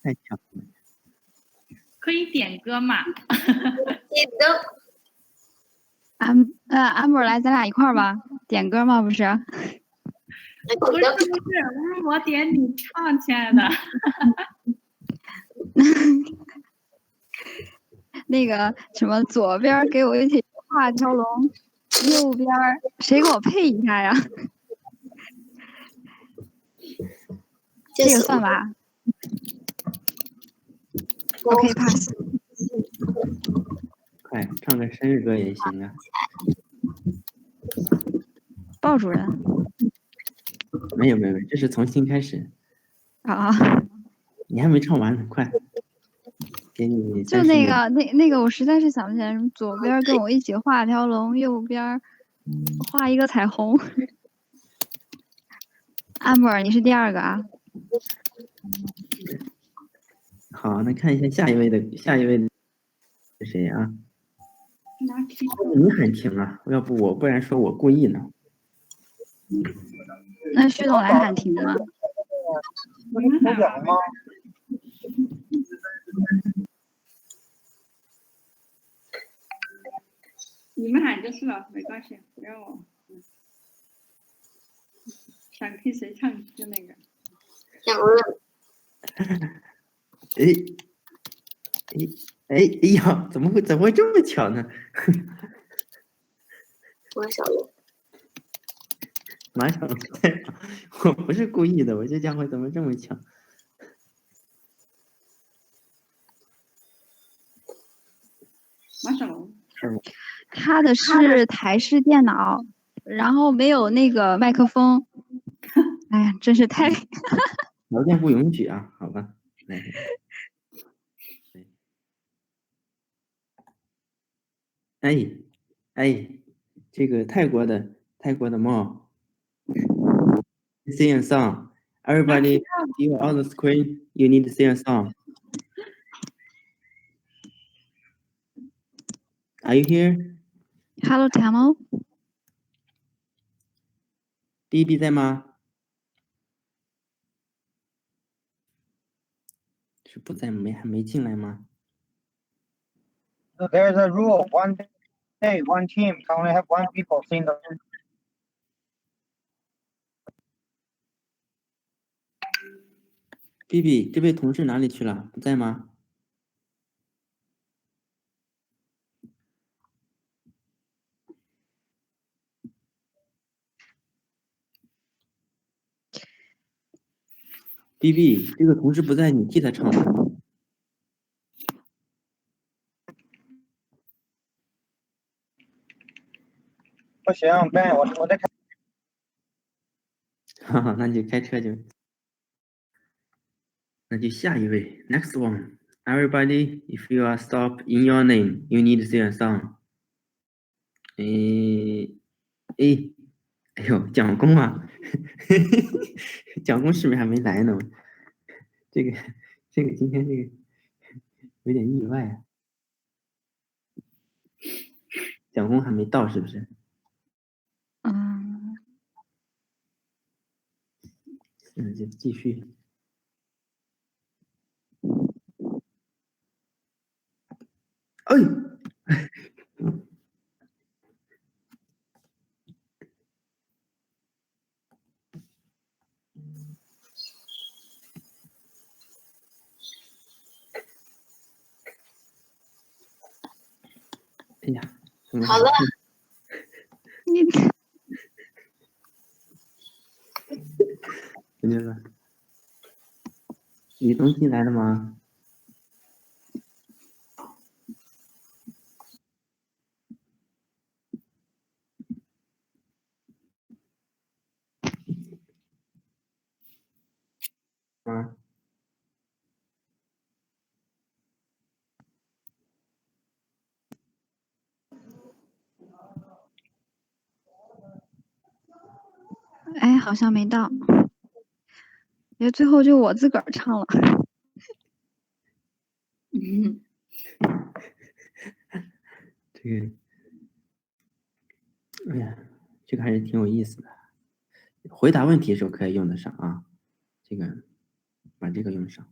太强了。可以点歌嘛？点的。安博来，咱俩一块儿吧，点歌吗？不是？不是，我点你唱，亲爱的。那个什么，左边给我一起画条龙，右边谁给我配一下呀？这个算吧。OK pass。快唱个生日歌也行啊。鲍主任。没有，这是从新开始。啊。你还没唱完呢，快。给你就那个，我实在是想不起来什么。左边跟我一起画条龙，右边画一个彩虹。安博尔，你是第二个啊。好，那看一下下一位是谁啊？你喊停啊！要不我不然说我故意呢。那徐总来喊停吗？你们喊就是了，没关系，不要我。想听谁唱就那个。想问。哎呀，怎么会这么巧呢？马小龙。马小龙在场，我不是故意的，我这家伙怎么这么巧？马小龙。他的是台式电脑，然后没有那个麦克风。哎呀，真是太……条件不允许啊，好吧。哎，这个泰国的猫 ，sing a song. Everybody, you on the screen. You need to sing a song. Are you here? Hello, Tamil. BB 在吗？是不在还没进来吗？ So there's a rule: one day, one team can only have one people sing the. BB 这位同事哪里去了？不在吗？BB 这个同事不在，你替他唱吧。不行，Ben，我在开。哈哈，那就开车就。那就下一位 ，Next one. Everybody, if you are stop in your name, you need to sing a song. 哎呦，蒋工啊，蒋工是不是还没来呢？这个今天这个有点意外啊。蒋工还没到是不是？就继续。哎。哎呀，好了。怎么了？李东进来了吗？哎，好像没到。因为最后就我自个儿唱了。这个，哎呀，这个还是挺有意思的。回答问题的时候可以用得上啊，这个。把这个用上。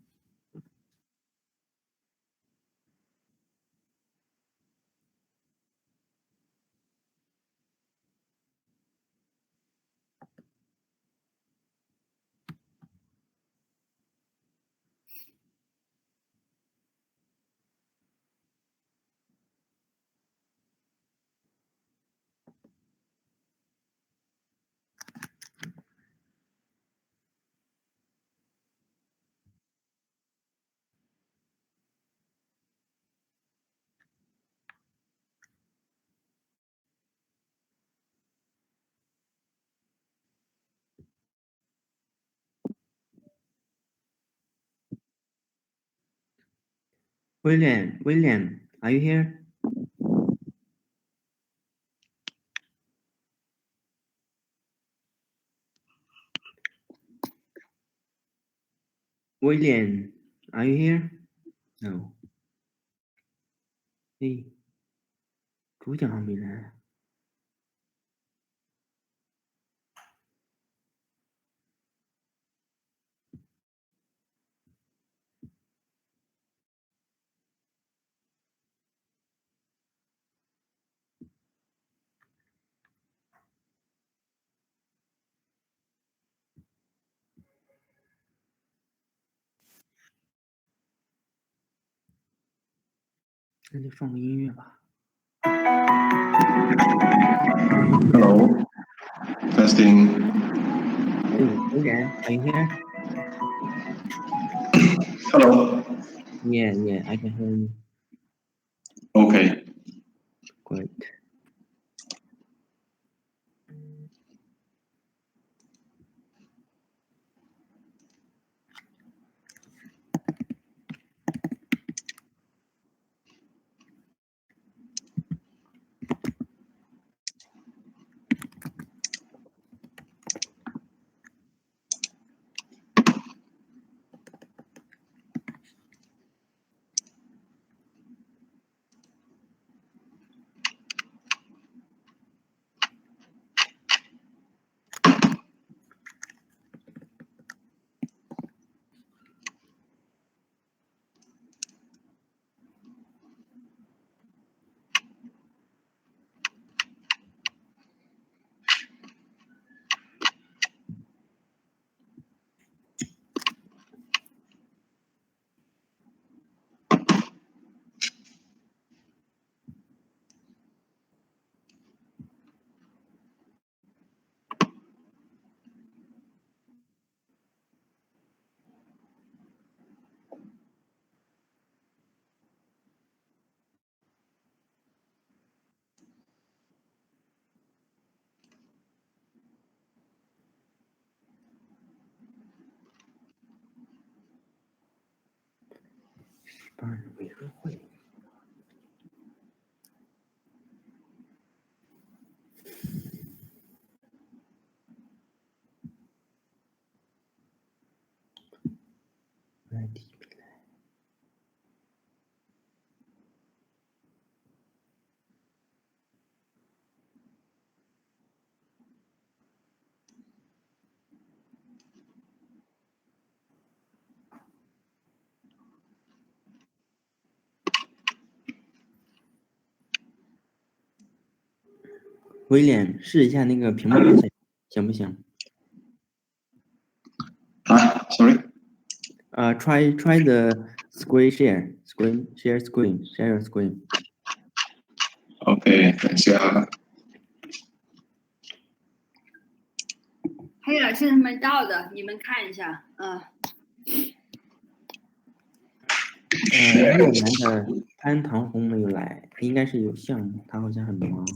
William, are you here? William, are you here? No. 哎，主讲还没来。那就放个音乐吧。Hello. Testing. Hey, William, are you here? Hello. Yeah, I can hear you. Okay. Great. Burn委员会。Ready. 威廉，试一下那个屏幕变小，行不行？Ah, sorry. Try the screen share your screen. OK，等一下。黑老师他们到的，你们看一下，越南的潘唐红没有来，他应该是有项目，他好像很忙。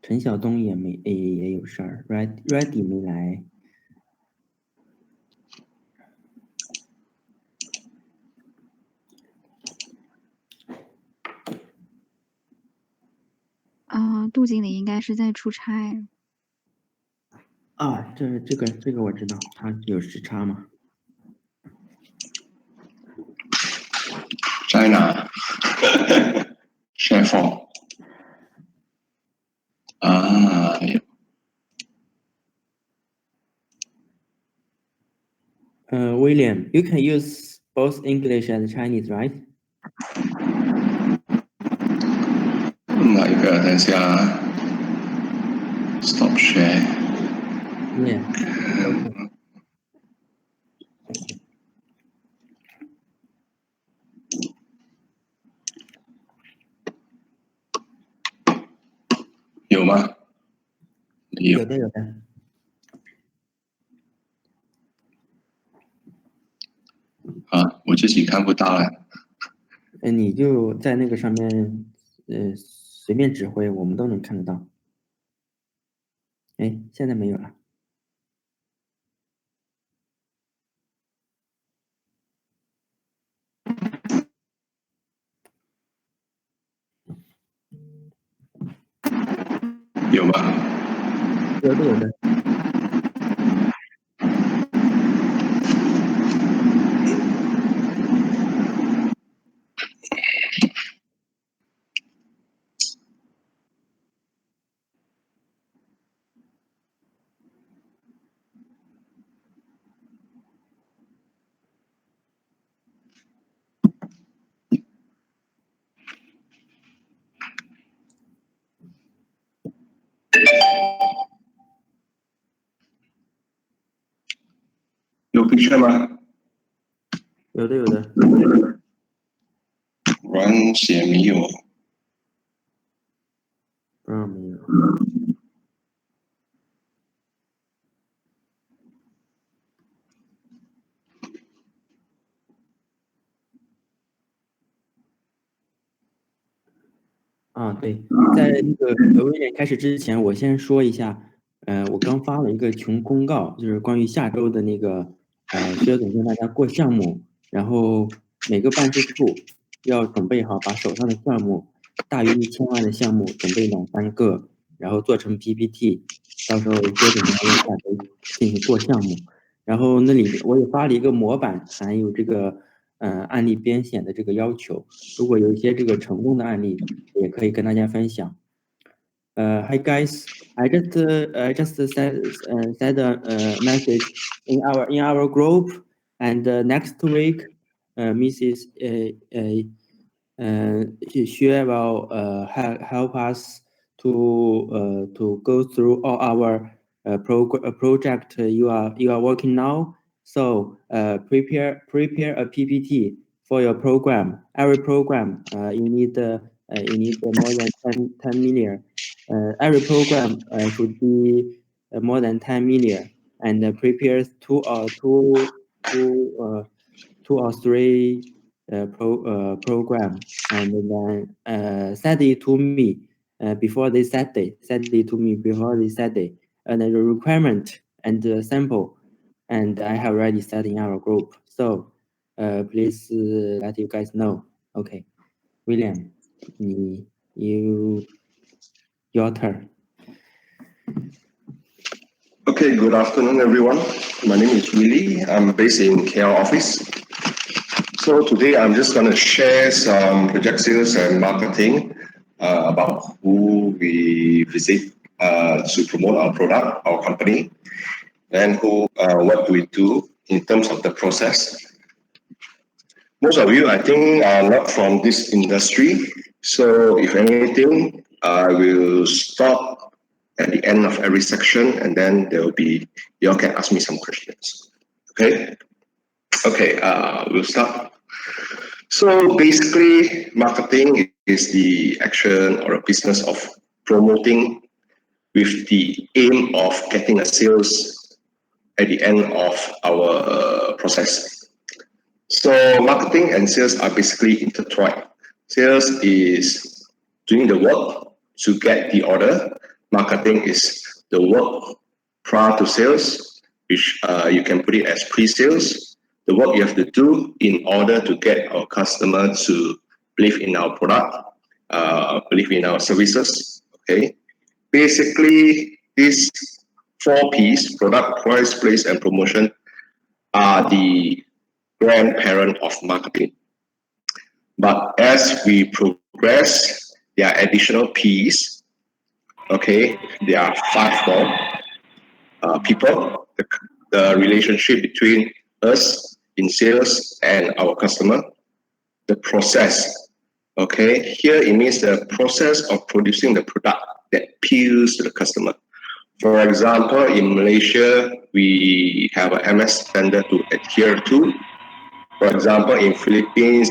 陈晓东也有事儿 ，Ready 没来。杜经理应该是在出差。啊，这个我知道，他有时差嘛。China. Chef. 啊， William, you can use both English and Chinese, right? 哪一个？等一下啊。Stop share。 Yeah. 有吗？有的有的。啊，我自己看不到了。你就在那个上面，随便指挥，我们都能看得到。哎，现在没有了。有吗？有的有的。有 picture 吗？有的有的。软写没有。没有。对，在那个威廉开始之前，我先说一下，我刚发了一个群公告，就是关于下周的那个，薛总跟大家过项目，然后每个办事处要准备好，把手上的项目大于1000万的项目准备2、3个，然后做成 PPT，到时候薛总跟大家下周进行过项目，然后那里我也发了一个模板，还有这个案例编写的这个要求，如果有一些这个成功的案例，也可以跟大家分享。Hi guys, I just said a message in our group, and next week, Mrs. Xue will help us to go through all our project you are working now. So prepare a PPT for your program. Every program you need more than 10 million. Every program should be more than 10 million, and prepare two or three program, and then send it to me before this Saturday. Send it to me before this Saturday, and the requirement and the sample, and I have already set in our group. So please let you guys know. Okay, William, your turn. Okay, good afternoon, everyone. My name is Willie. I'm based in KL office. So today I'm just going to share some project sales and marketing about who we visit to promote our product, our company, and what we do in terms of the process. Most of you, I think, are not from this industry. So if anything, I will stop at the end of every section, and then there will be, you all can ask me some questions. Okay? Okay, we'll start. So basically, marketing is the action or a business of promoting with the aim of getting a sales at the end of our process. So marketing and sales are basically intertwined. Sales is doing the work to get the order. Marketing is the work prior to sales, which you can put it as pre-sales. The work you have to do in order to get our customer to believe in our product, believe in our services. Okay. Basically, these 4 P's, product, price, place, and promotion, are the grandparent of marketing. But as we progress, there are additional P's. Okay, there are 5 more people. The relationship between us in sales and our customer, the process. Okay, here it means the process of producing the product that appeals to the customer. For example, in Malaysia, we have a MS standard to adhere to. For example, in Philippines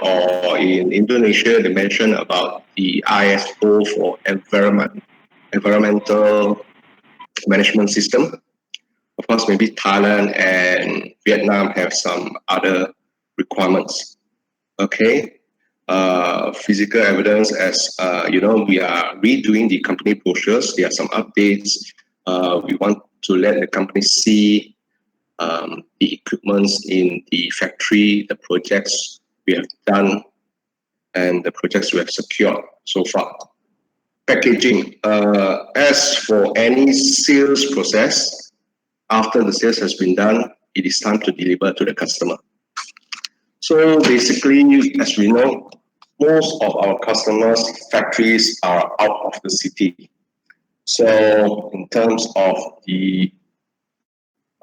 or in Indonesia, they mention about the ISO for environmental management system. Of course, maybe Thailand and Vietnam have some other requirements. Okay. Physical evidence, as you know, we are redoing the company brochures. There are some updates. We want to let the company see the equipments in the factory, the projects we have done, and the projects we have secured so far. Packaging. As for any sales process, after the sales has been done, it is time to deliver to the customer. So basically, as we know, most of our customers' factories are out of the city. So in terms of the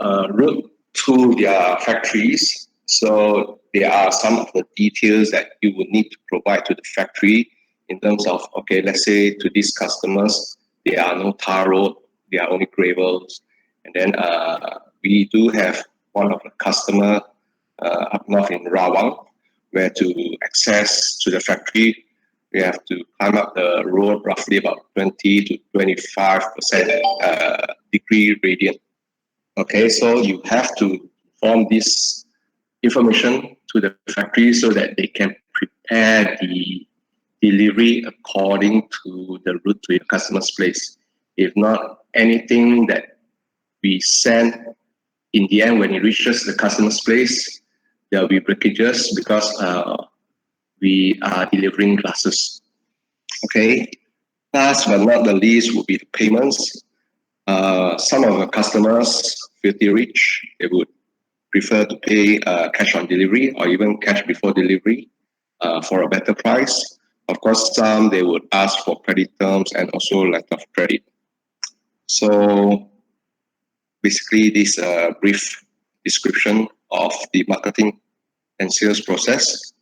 route to their factories, so there are some of the details that you would need to provide to the factory in terms of, okay, let's say to these customers, there are no tar road, there are only gravels. And then we do have one of the customer up north in Rawang, where to access to the factory, we have to climb up the road roughly about 20 to 25% degree gradient. Okay, so you have to form this information to the factory so that they can prepare the delivery according to the route to your customer's place. If not, anything that we send in the end, when it reaches the customer's place, there will be breakages because we are delivering glasses. Okay. Last but not the least would be the payments. Some of the customers, filthy rich, they would prefer to pay cash on delivery or even cash before delivery for a better price. Of course, some they would ask for credit terms and also letter of credit. So basically, this brief description of the marketing and sales process.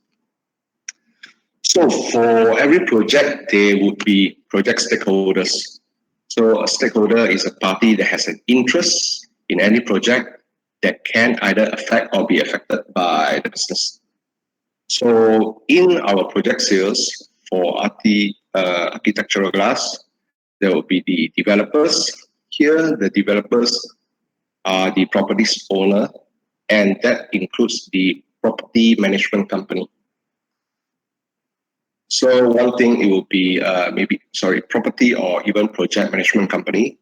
So for every project, there would be project stakeholders. So a stakeholder is a party that has an interest in any project that can either affect or be affected by the business. So in our project sales for architectural glass, there will be the developers. Here, the developers are the property's owner, and that includes the property management company. So one thing, it will be property or even project management company.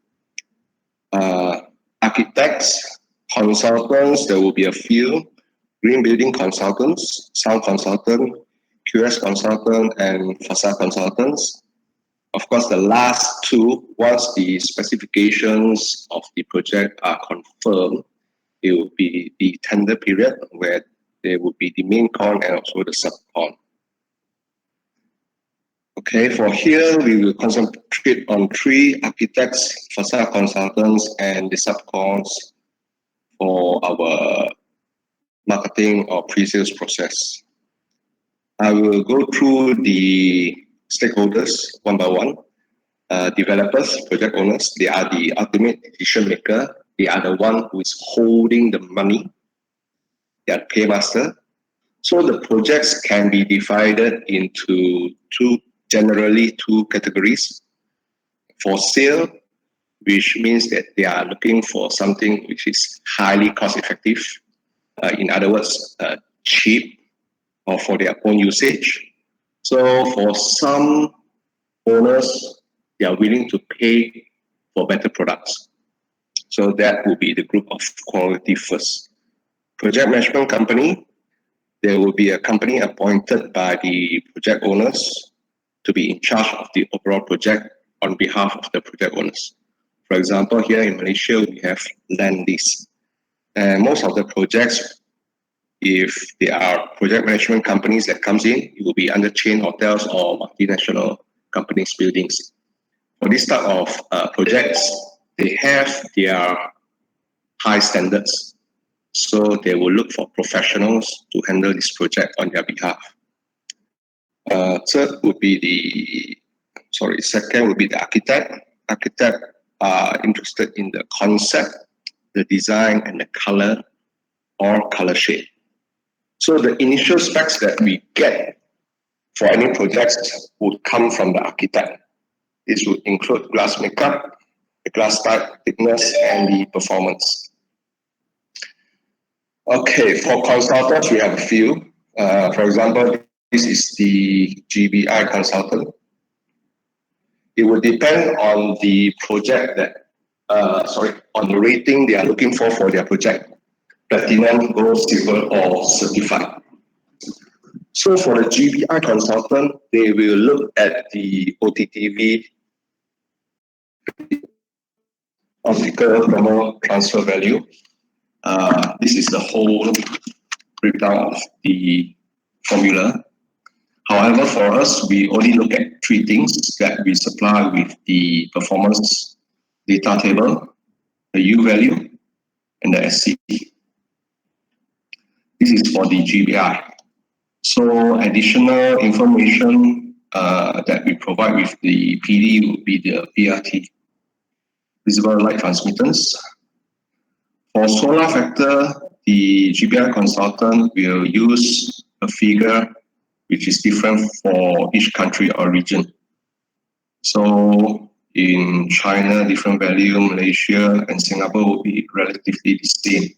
Architects, consultants, there will be a few. Green building consultants, sound consultant, QS consultant, and facade consultants. Of course, the last two, once the specifications of the project are confirmed, it will be the tender period where there will be the main con and also the sub-con. Okay, for here, we will concentrate on 3 architects, facade consultants, and the sub-cons for our marketing or pre-sales process. I will go through the stakeholders one by one. Developers, project owners, they are the ultimate decision maker. They are the one who is holding the money. They are paymaster. So the projects can be divided into generally two categories. For sale, which means that they are looking for something which is highly cost effective. In other words, cheap or for their own usage. So for some owners, they are willing to pay for better products. So that will be the group of quality first. Project management company, there will be a company appointed by the project owners to be in charge of the overall project on behalf of the project owners. For example, here in Malaysia, we have land lease. And most of the projects, if there are project management companies that comes in, it will be under chain hotels or multinational companies' buildings. For this type of projects, they have their high standards. So they will look for professionals to handle this project on their behalf. Second would be the architect. Architect are interested in the concept, the design, and the color or color shade. So the initial specs that we get for any projects would come from the architect. This would include glass makeup, the glass type, thickness, and the performance. Okay, for consultants, we have a few. For example, this is the GBI consultant. It would depend on the project on the rating they are looking for their project. Platinum, gold, silver, or certified. So for the GBI consultant, they will look at the OTTV, optical thermal transfer value. This is the whole breakdown of the formula. However, for us, we only look at three things that we supply with the performance data table, the U value, and the SC. This is for the GBI. So additional information that we provide with the PD would be the VRT, visible light transmittance. For solar factor, the GBI consultant will use a figure which is different for each country or region. So in China, different value, Malaysia and Singapore will be relatively the same.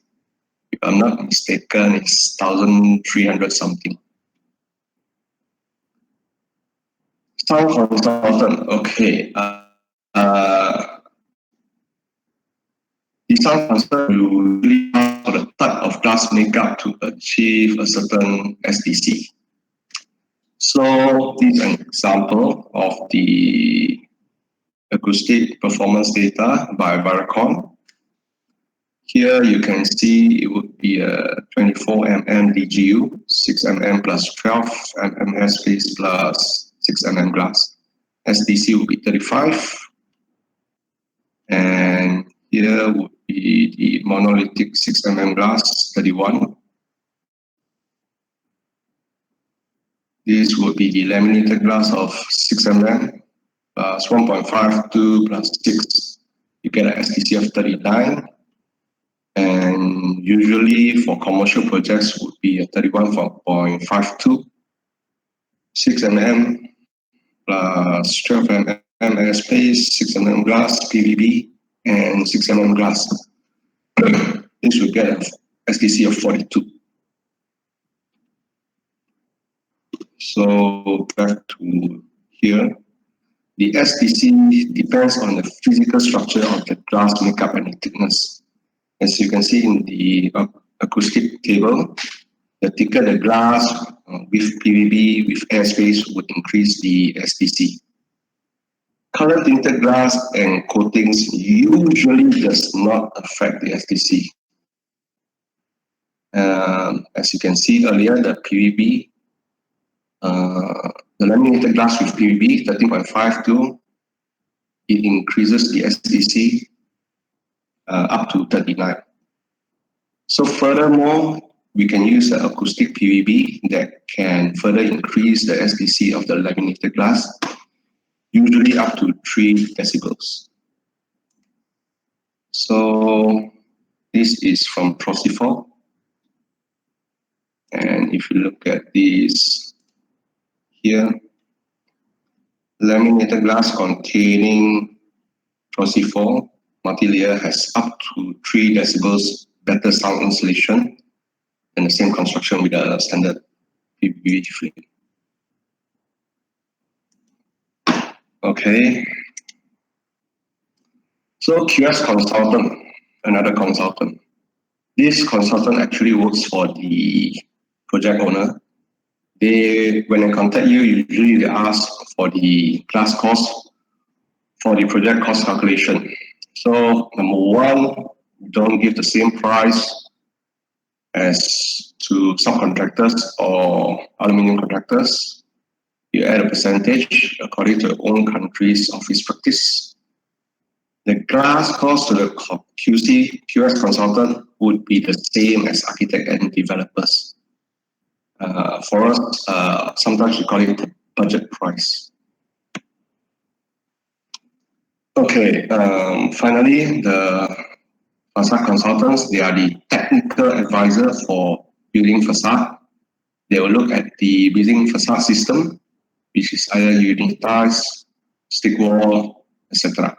If I'm not mistaken, it's 1,300 something. Sound consultant, okay. The sound consultant will really ask for the type of glass makeup to achieve a certain SDC. So this is an example of the acoustic performance data by Viracon. Here you can see it would be a 24 mm DGU, 6 mm plus 12 mm airspace plus 6 mm glass. SDC would be 35. And here would be the monolithic 6 mm glass, 31. This would be the laminated glass of 6 mm plus 1.52 plus 6. You get an SDC of 39. And usually for commercial projects would be a 31.52. 6 mm plus 12 mm airspace, 6 mm glass, PVB, and 6 mm glass. This would get an SDC of 42. So back to here. The SDC depends on the physical structure of the glass makeup and the thickness. As you can see in the acoustic table, the thicker the glass with PVB, with airspace would increase the SDC. Color tinted glass and coatings usually does not affect the SDC. As you can see earlier, the PVB, the laminated glass with PVB, 13.52, it increases the SDC up to 39. So furthermore, we can use the acoustic PVB that can further increase the SDC of the laminated glass, usually up to 3 decibels. So this is from Procifor. And if you look at this here, laminated glass containing Procifor multi-layer has up to 3 decibels better sound insulation and the same construction with a standard PVB film. Okay. So QS consultant, another consultant. This consultant actually works for the project owner. When they contact you, usually they ask for the glass cost for the project cost calculation. So number one, don't give the same price as to subcontractors or aluminium contractors. You add a percentage according to your own country's office practice. The glass cost to the QS consultant would be the same as architect and developers. For us, sometimes we call it the budget price. Okay, finally, the facade consultants, they are the technical advisor for building facade. They will look at the building facade system, which is either unitized, stick wall, etc.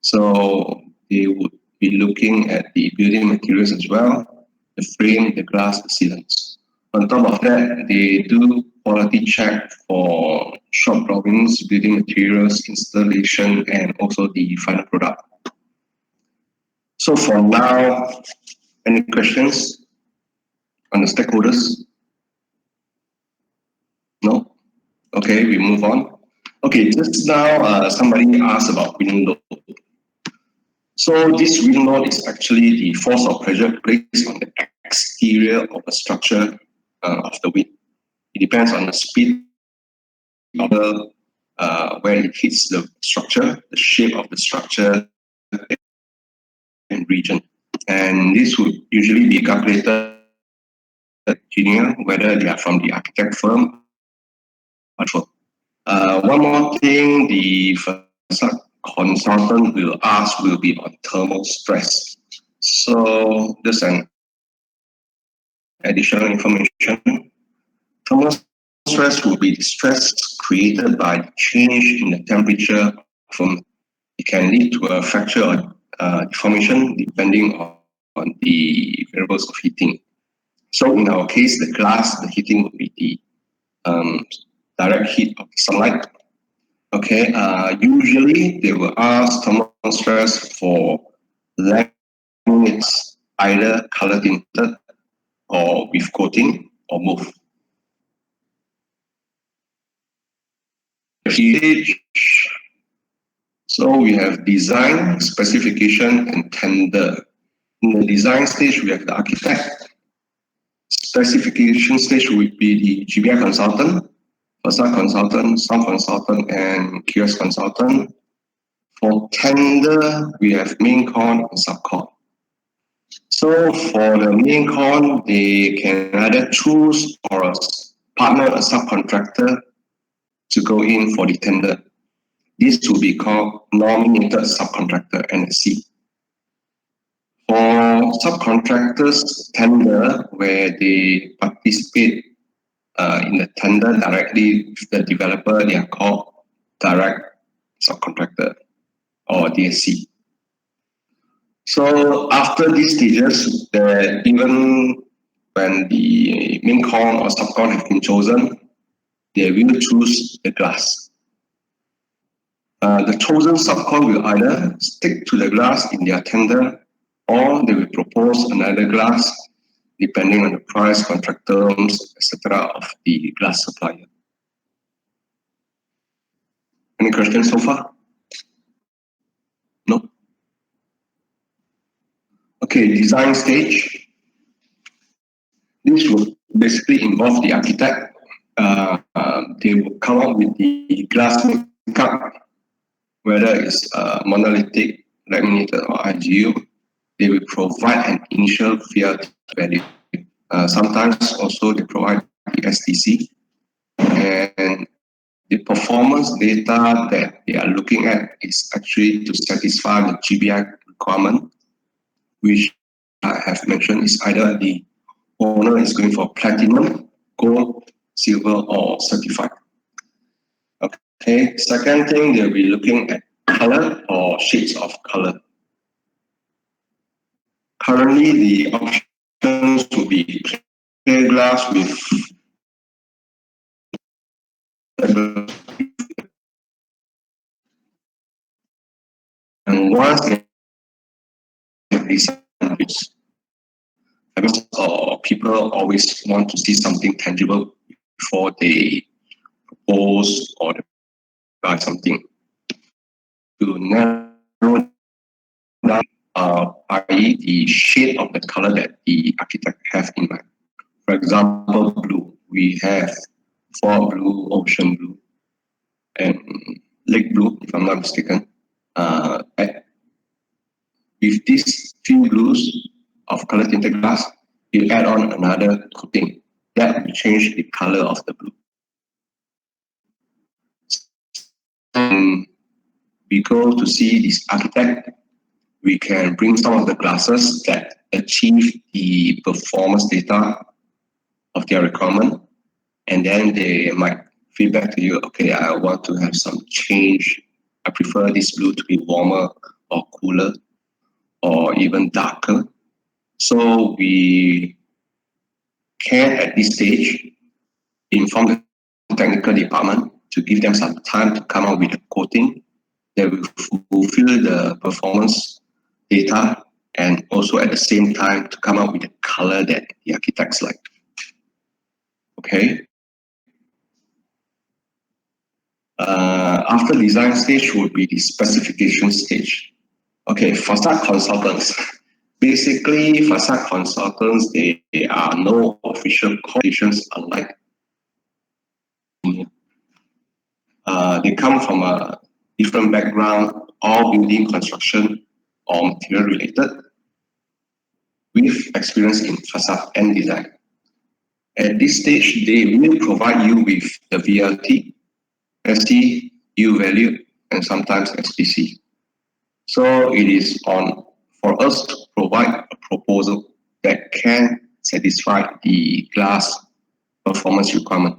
So they would be looking at the building materials as well, the frame, the glass, the sealants. On top of that, they do quality check for shop drawings, building materials, installation, and also the final product. So for now, any questions on the stakeholders? No? Okay, we move on. Okay, just now somebody asked about wind load. So this wind load is actually the force of pressure placed on the exterior of a structure of the wind. It depends on the speed of the where it hits the structure, the shape of the structure, and region. And this would usually be calculated engineer, whether they are from the architect firm or one more thing the facade consultant will ask will be on thermal stress. So there's an additional information. Thermal stress will be the stress created by the change in the temperature from it can lead to a fracture or deformation depending on the variables of heating. So in our case, the glass, the heating would be the direct heat of the sunlight. Okay, usually they will ask thermal stress for laminates, either color tinted or with coating or both. So we have design, specification, and tender. In the design stage, we have the architect. Specification stage would be the GBI consultant, facade consultant, sound consultant, and QS consultant. For tender, we have main con and subcon. So for the main con, they can either choose or partner a subcontractor to go in for the tender. This will be called nominated subcontractor, NSC. For subcontractors tender, where they participate in the tender directly with the developer, they are called direct subcontractor or DSC. So after these stages, even when the main con or subcon have been chosen, they will choose the glass. The chosen subcon will either stick to the glass in their tender, or they will propose another glass depending on the price, contract terms, etc. of the glass supplier. Any questions so far? No? Okay, design stage. This will basically involve the architect. They will come up with the glass makeup, whether it's monolithic, laminated, or IGU. They will provide an initial field value. Sometimes also they provide the STC, and the performance data that they are looking at is actually to satisfy the GBI requirement, which I have mentioned is either the owner is going for platinum, gold, silver, or certified. Okay, second thing, they'll be looking at color or shades of color. Currently, the options will be clear glass with and once people always want to see something tangible before they propose or buy something. To narrow down, i.e. the shade of the color that the architect have in mind. For example, blue. We have fog blue, ocean blue, and lake blue, if I'm not mistaken. with these few blues of color tinted glass, you add on another coating. That will change the color of the blue. And we go to see this architect, we can bring some of the glasses that achieve the performance data of their requirement, and then they might feedback to you, okay, I want to have some change. I prefer this blue to be warmer or cooler or even darker. So we can, at this stage, inform the technical department to give them some time to come up with a coating that will fulfill the performance data, and also at the same time to come up with a color that the architects like. Okay. After design stage would be the specification stage. Okay, facade consultants. Basically, facade consultants, they are no official qualifications unlike they come from a different background, all building construction or material related, with experience in facade and design. At this stage, they will provide you with the VLT, ST, U value, and sometimes SPC. So it is on for us to provide a proposal that can satisfy the glass performance requirement.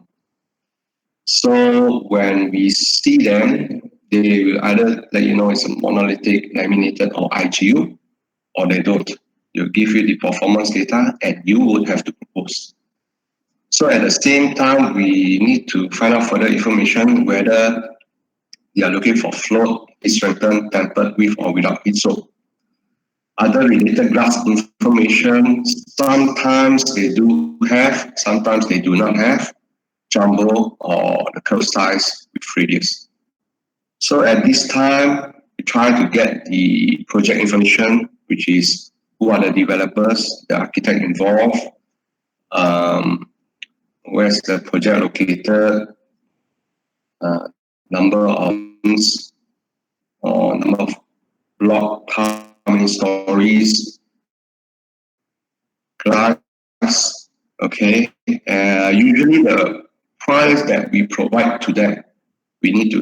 So when we see them, they will either let you know it's a monolithic, laminated, or IGU, or they don't. They'll give you the performance data and you would have to propose. So at the same time, we need to find out further information whether they are looking for float, heat strengthened, tempered with or without heat soak. Other related glass information, sometimes they do have, sometimes they do not have, jumbo or the curve size with radius. So at this time, we try to get the project information, which is who are the developers, the architect involved, where's the project located, number of rooms, or number of block, how many stories, glass, okay. Usually the price that we provide to them, we need to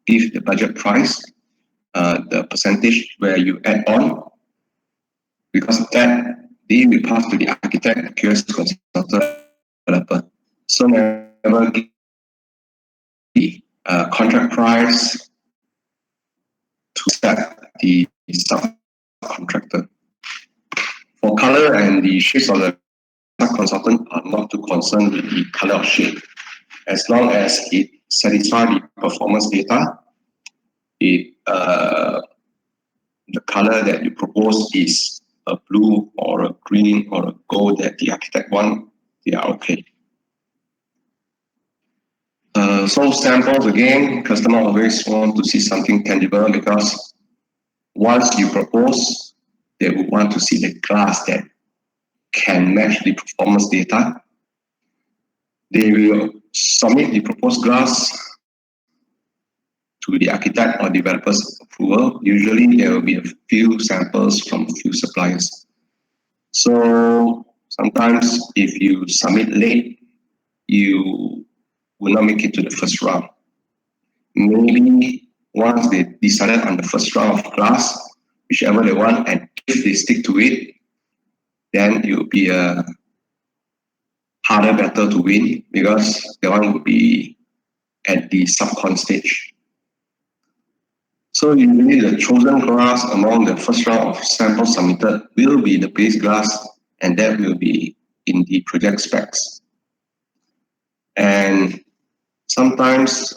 give the budget price, the percentage where you add on, because that they will pass to the architect, the QS consultant, developer. So never give the contract price to set the subcontractor. For color and the shades of the consultant are not too concerned with the color of shade. As long as it satisfies the performance data, the color that you propose is a blue or a green or a gold that the architect wants, they are okay. So samples again, customer always want to see something tangible, because once you propose, they will want to see the glass that can match the performance data. They will submit the proposed glass to the architect or developer's approval. Usually there will be a few samples from a few suppliers. So sometimes if you submit late, you will not make it to the first round. Maybe once they decided on the first round of glass, whichever they want, and if they stick to it, then it will be a harder battle to win, because the one will be at the subcon stage. So usually the chosen glass among the first round of samples submitted will be the base glass, and that will be in the project specs. And sometimes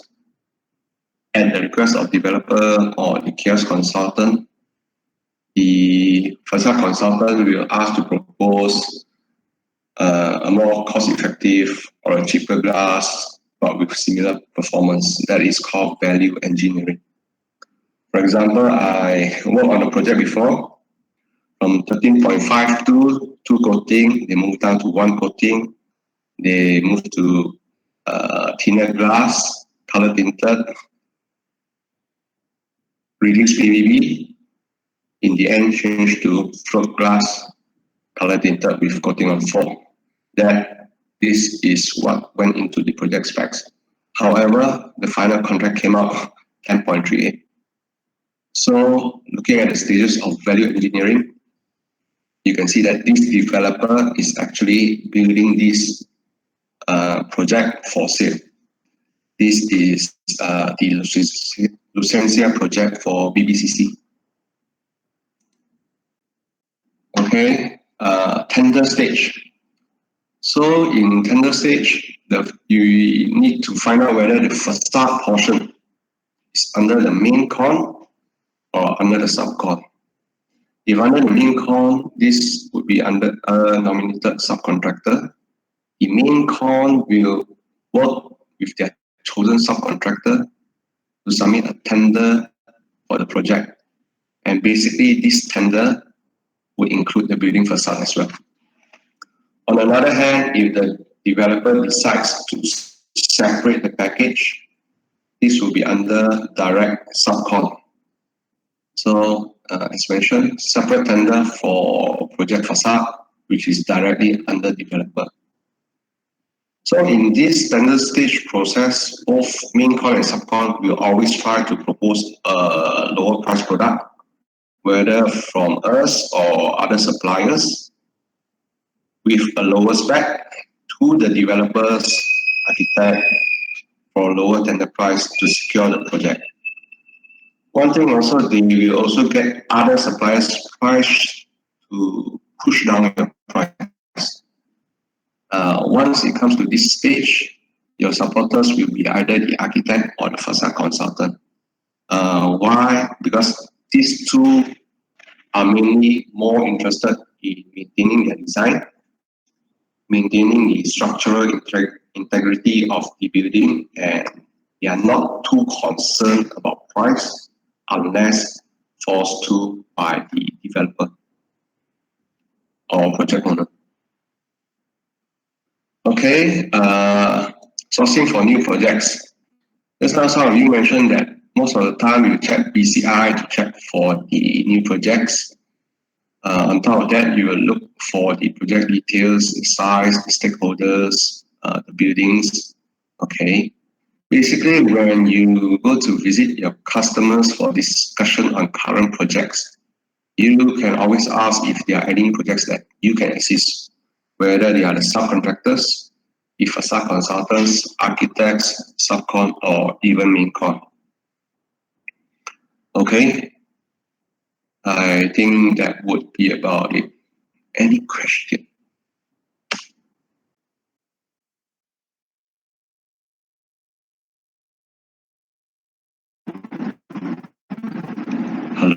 at the request of developer or the QS consultant, the facade consultant will ask to propose a more cost-effective or a cheaper glass, but with similar performance. That is called value engineering. For example, I worked on a project before. From 13.5 to 2 coating, they moved down to 1 coating. They moved to thinner glass, color tinted, reduced PVB, in the end changed to float glass color tinted with coating on foam. That this is what went into the project specs. However, the final contract came out 10.38. So looking at the stages of value engineering, you can see that this developer is actually building this project for sale. This is the Lucencia project for BBCC. Okay, tender stage. So in tender stage, you need to find out whether the facade portion is under the main con or under the subcon. If under the main con, this would be under a nominated subcontractor. The main con will work with their chosen subcontractor to submit a tender for the project. And basically, this tender would include the building facade as well. On the other hand, if the developer decides to separate the package, this will be under direct subcon. So, as mentioned, separate tender for project facade, which is directly under developer. So in this tender stage process, both main con and subcon will always try to propose a lower price product, whether from us or other suppliers, with a lower spec to the developer's architect for a lower tender price to secure the project. One thing also, they will also get other suppliers' price to push down your price. Once it comes to this stage, your supporters will be either the architect or the facade consultant. Why? Because these two are mainly more interested in maintaining the design, maintaining the structural integrity of the building, and they are not too concerned about price unless forced to by the developer or project owner. Okay, sourcing for new projects. Just now some of you mentioned that most of the time you check BCI to check for the new projects. On top of that, you will look for the project details, the size, the stakeholders, the buildings. Okay. Basically, when you go to visit your customers for discussion on current projects, you can always ask if there are any projects that you can assist, whether they are the subcontractors, the facade consultants, architects, subcon, or even main con. Okay. I think that would be about it. Any question? Hello.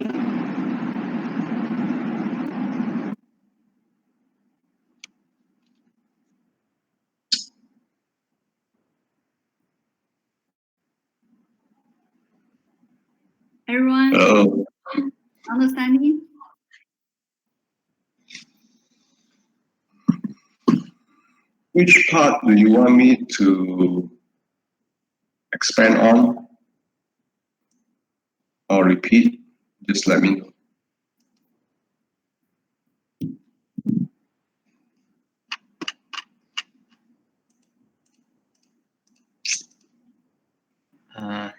Everyone Hello. understanding? Which part do you want me to expand on or repeat? Just let me know.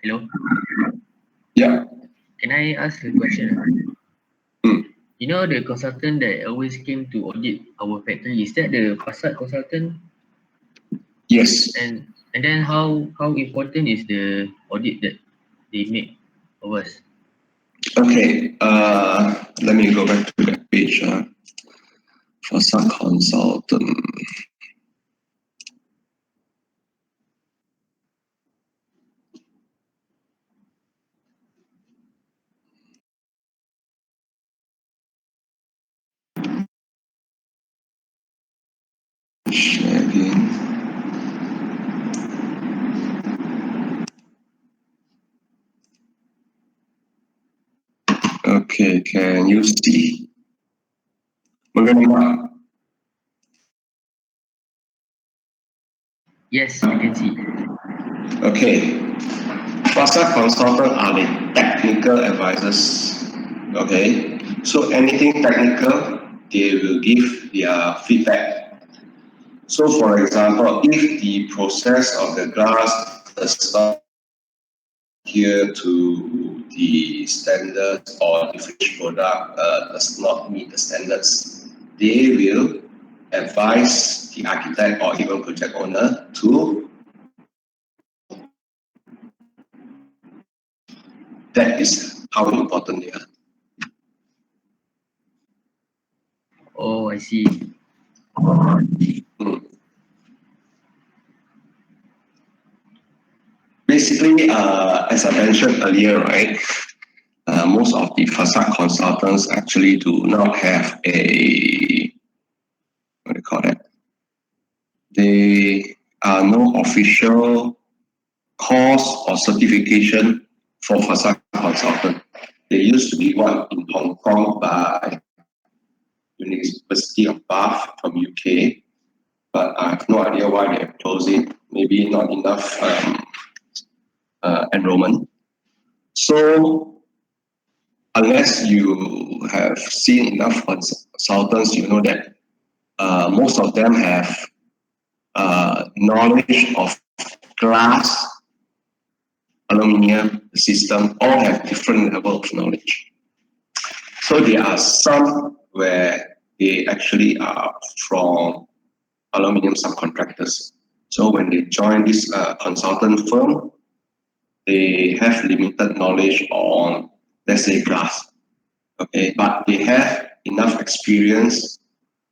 Hello. Yeah. Can I ask a question? You know the consultant that always came to audit our factory, is that the facade consultant? Yes. And then how important is the audit that they make of us? Okay. Let me go back to that page. Facade consultant. Sharing. Okay, can you see? Maganda. Yes, I can see. Okay. Facade consultant are the technical advisors. Okay. So anything technical, they will give their feedback. So for example, if the process of the glass does not adhere to the standards or the finished product does not meet the standards, they will advise the architect or even project owner to. That is how important they are. Oh, I see. Basically, as I mentioned earlier, right, most of the facade consultants actually do not have a, what do you call it? They are no official course or certification for facade consultant. There used to be one in Hong Kong by University of Bath from UK, but I have no idea why they have closed it. Maybe not enough enrollment. So unless you have seen enough consultants, you know that most of them have knowledge of glass, aluminium, system, all have different level of knowledge. So there are some where they actually are from aluminium subcontractors. So when they join this consultant firm, they have limited knowledge on, let's say, glass. Okay, but they have enough experience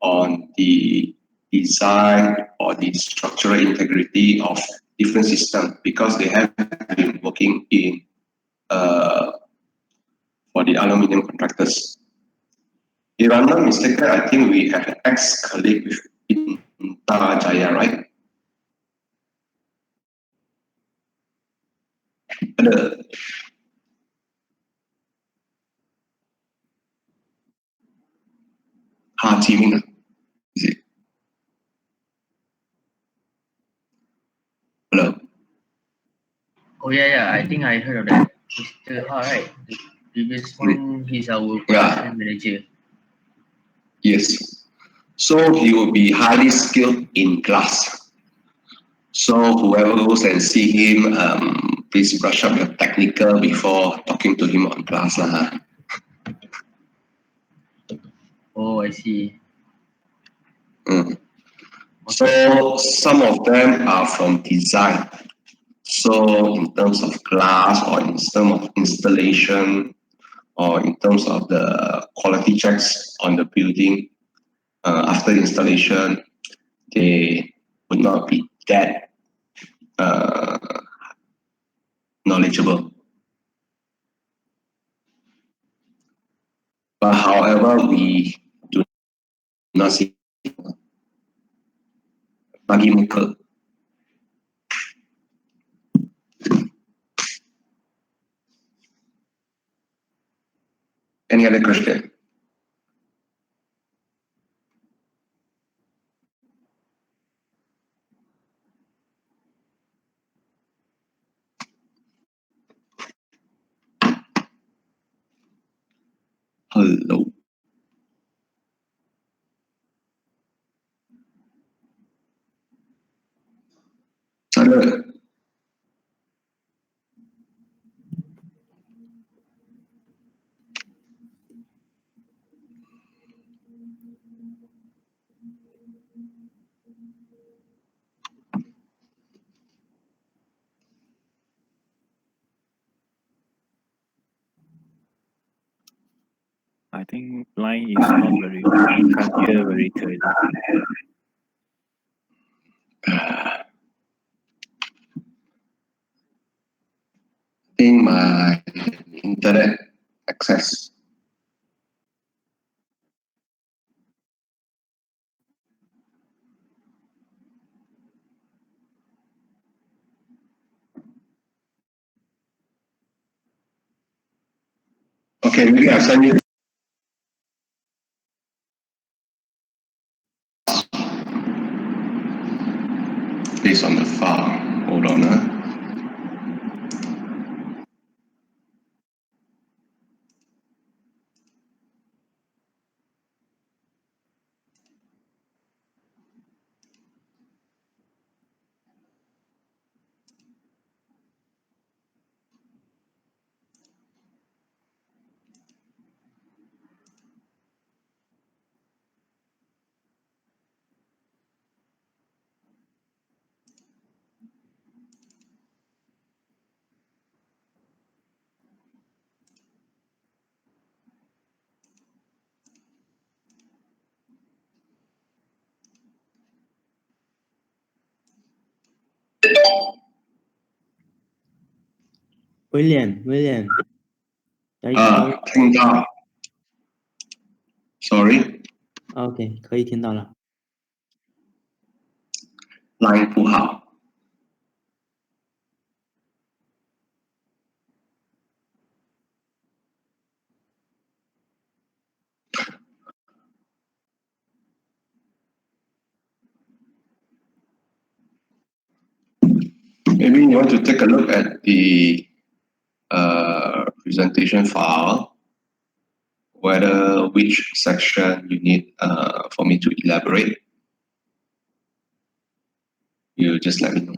on the design or the structural integrity of different systems because they have been working in for the aluminium contractors. If I'm not mistaken, I think we have an ex-colleague in Tarajaya, right? Ha Chi Minh, is it? Hello. Oh yeah, I think I heard of that. Mr. Ha, right? The previous one, he's our production manager. Yes. So he will be highly skilled in glass. So whoever goes and see him, please brush up your technical before talking to him on glass. Oh, I see. So some of them are from design. So in terms of glass or in terms of installation or in terms of the quality checks on the building after installation, they would not be that knowledgeable. But however, we do not see bagi muka. Any other question? Hello. Hello. I think line is not very good. Can't hear very clearly. I think my internet access. Okay, maybe I'll send you based on the file. Hold on. William，听到。Sorry， OK， 可以听到了。line 不好。Maybe you want to take a look at the presentation file, whether which section you need for me to elaborate. You just let me know.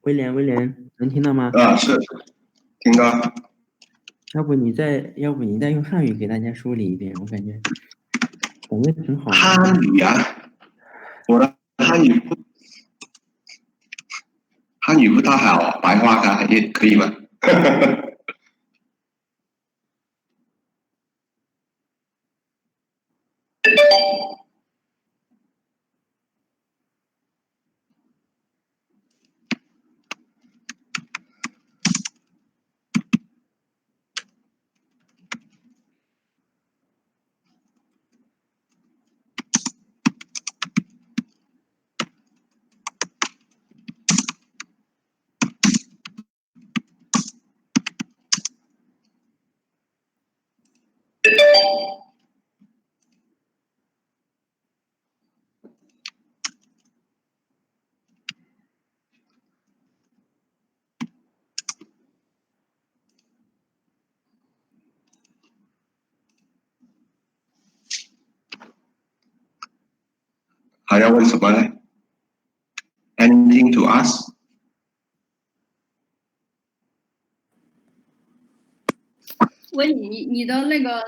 William， 能听到吗？是，听到。要不你再用汉语给大家梳理一遍，我感觉挺好的。汉语啊，我的汉语不太好，白话也可以吗？还要问什么呢 ？Anything to ask？ 问你的那个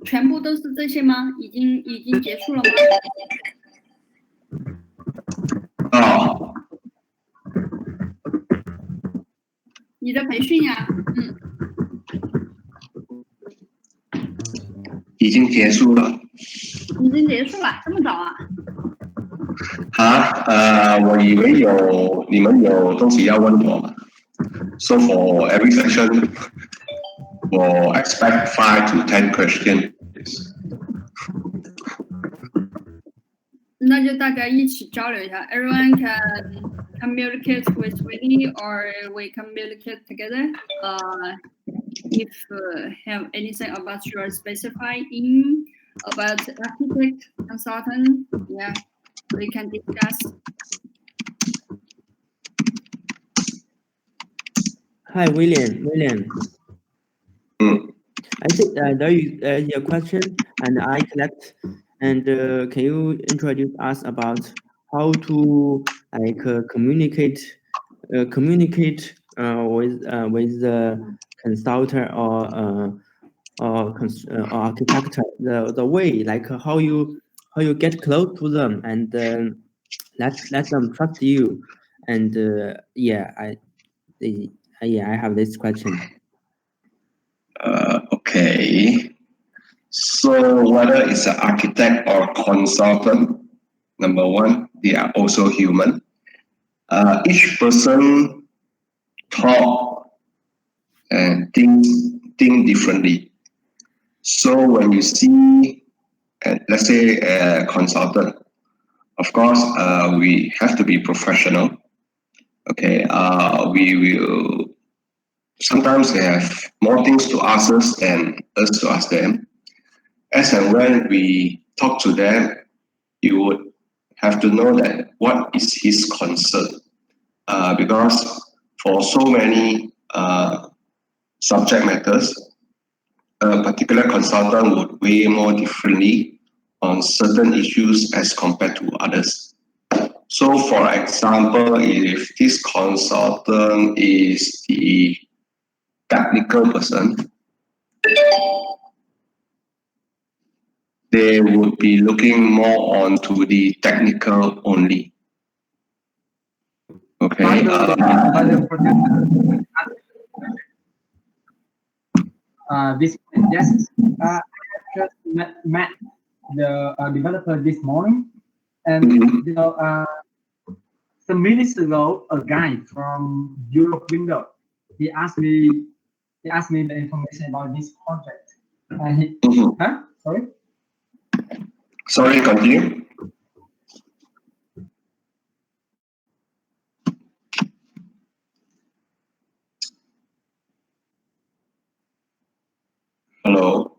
全部都是这些吗？已经结束了吗？哦，你的培训呀，已经结束了。已经结束了，这么早啊？我以为你们有东西要问我。So for every section, we'll expect 5 to 10 questions. 那就大家一起交流一下。Everyone can communicate with Winnie, or we communicate together. If have anything about your specifying about architect consultant, yeah, we can discuss. Hi, William. I think there is a question, and I collect. And can you introduce us about how to communicate with the consultant or or architecture, the way, like how you get close to them and let them trust you. And yeah, I have this question. Okay. So whether it's an architect or consultant, number one, they are also human. Each person talk and think differently. So when you see, let's say, a consultant, of course, we have to be professional. Okay, we will sometimes they have more things to ask us than us to ask them. As and when we talk to them, you would have to know that what is his concern, because for so many subject matters, a particular consultant would weigh more differently on certain issues as compared to others. So, for example, if this consultant is the technical person, they would be looking more onto the technical only. Okay. This I just met the developer this morning, and some minutes ago, a guy from Europe Window, he asked me the information about this project, and he sorry. Sorry, continue. Hello.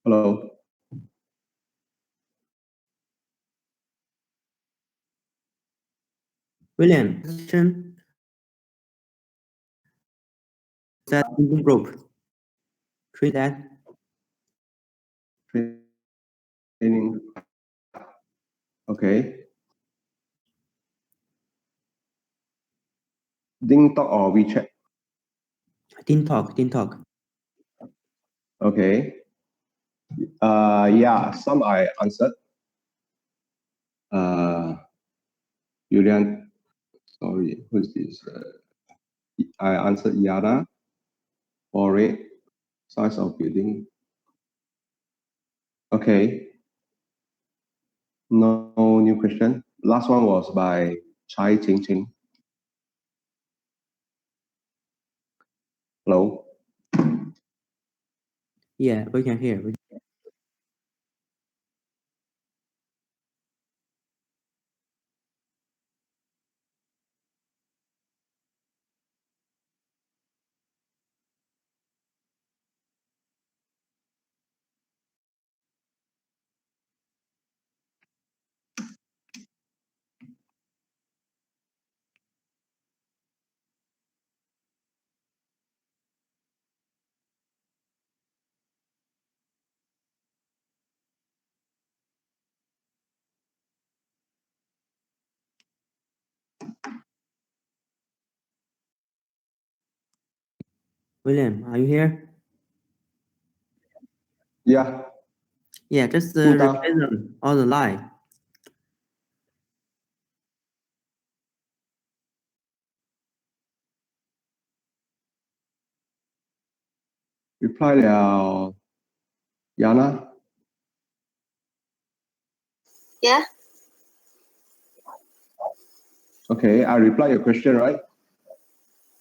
Hello. William, question. That group. Treat that. Training. Okay. DingTalk or WeChat? DingTalk. Okay. Yeah, some I answered. Julian, sorry, who's this? I answered Yara. For rate, size of building. Okay. No new question. Last one was by Chai Ching Ching. Hello. Yeah, we can hear. William, are you here? Yeah. Yeah, just repeat them all the line. Reply Yana. Yeah. Okay, I reply your question, right?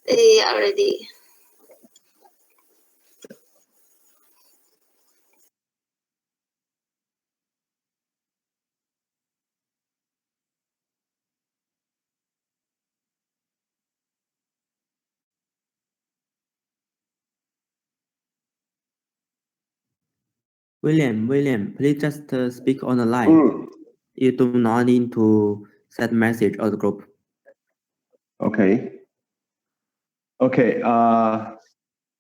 Yeah, already. William, please just speak on the line. You do not need to send message or the group. Okay. Okay,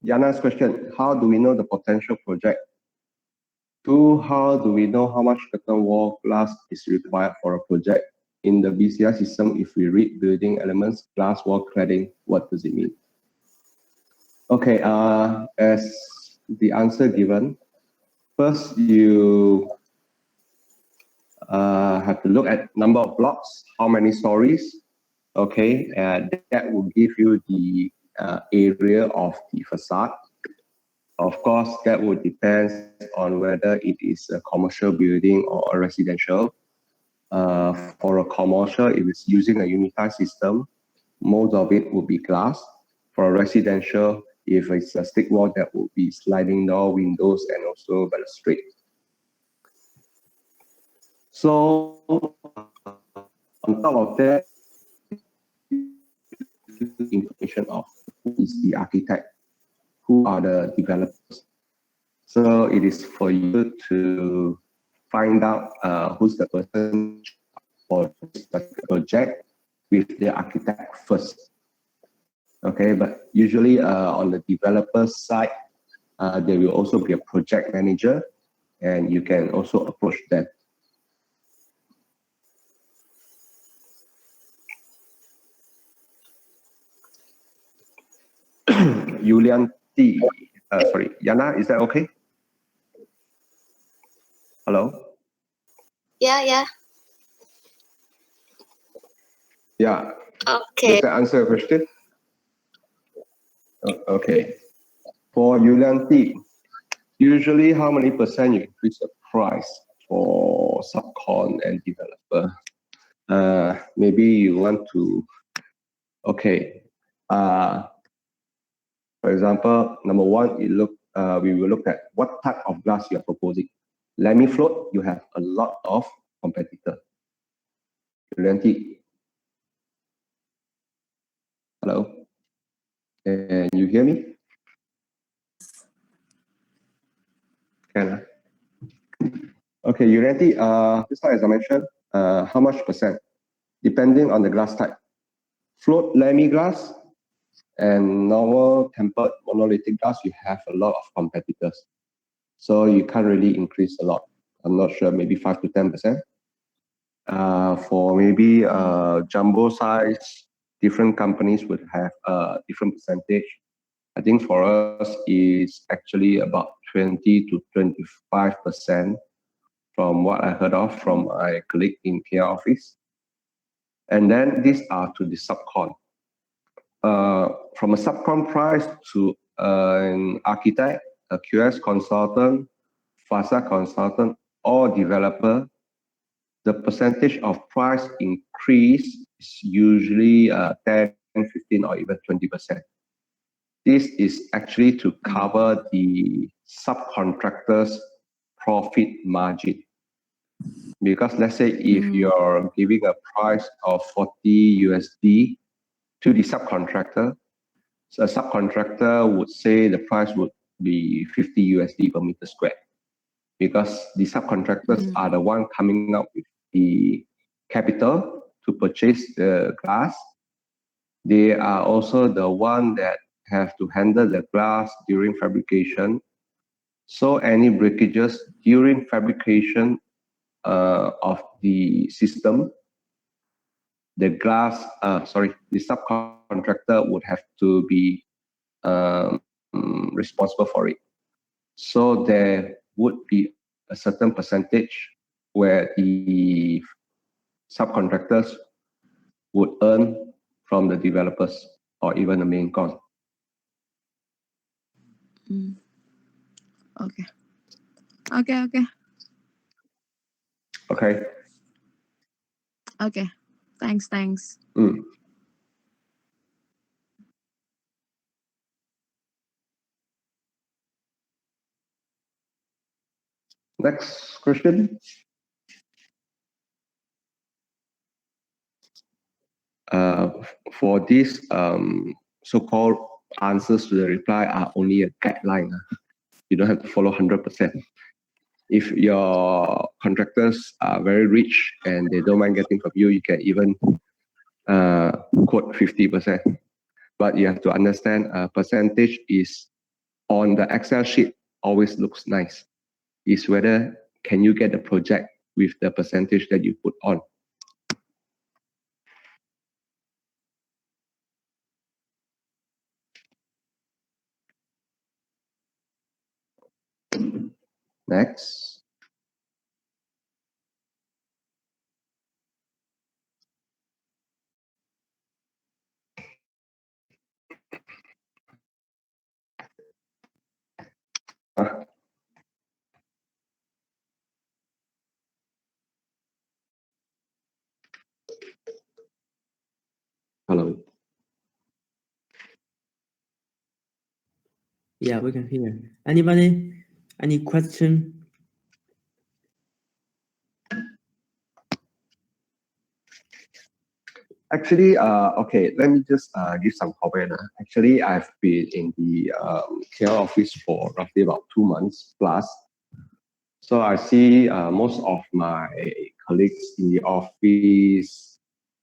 Yana's question, how do we know the potential project? Two, how do we know how much curtain wall glass is required for a project? In the BCI system, if we read building elements, glass wall cladding, what does it mean? Okay, as the answer given, first you have to look at number of blocks, how many stories, okay, that will give you the area of the facade. Of course, that would depend on whether it is a commercial building or a residential. For a commercial, if it's using a unified system, most of it will be glass. For a residential, if it's a stick wall, that will be sliding door, windows, and also balustrade. So on top of that, information of who is the architect, who are the developers. So it is for you to find out who's the person for the project with the architect first. Okay, but usually on the developer side, there will also be a project manager, and you can also approach them. Yulian T. Sorry, Yana, is that okay? Hello? Yeah. Yeah. Okay. Does that answer your question? Okay. For Yulian T, usually how many percent you increase the price for subcon and developer? Maybe you want to, okay. For example, number one, we will look at what type of glass you are proposing. Lamy float, you have a lot of competitor. Hello? Can you hear me? Can I? Okay, Urenti, this one as I mentioned, how much percent? Depending on the glass type. Float lamy glass and normal tempered monolithic glass, you have a lot of competitors. So you can't really increase a lot. I'm not sure, maybe 5 to 10%. For maybe jumbo size, different companies would have a different percentage. I think for us is actually about 20 to 25% from what I heard of from my colleague in KL office. And then these are to the subcon. From a subcon price to an architect, a QS consultant, facade consultant, or developer, the percentage of price increase is usually 10, 15, or even 20%. This is actually to cover the subcontractor's profit margin. Because let's say if you're giving a price of 40 USD to the subcontractor, so a subcontractor would say the price would be 50 USD per meter square. Because the subcontractors are the one coming up with the capital to purchase the glass. They are also the one that have to handle the glass during fabrication. So any breakages during fabrication of the system, the subcontractor would have to be responsible for it. So there would be a certain percentage where the subcontractors would earn from the developers or even the main con. Okay. Thanks. Next question. For this so-called answers to the reply are only a guideline. You don't have to follow 100%. If your contractors are very rich and they don't mind getting from you, you can even quote 50%. but you have to understand percentage is on the Excel sheet always looks nice. Is whether can you get the project with the percentage that you put on. Next. Hello. Yeah, we can hear. Anybody? Any question? Actually, okay, let me just give some comment. Actually, I've been in the KL office for roughly about 2 months plus. So I see most of my colleagues in the office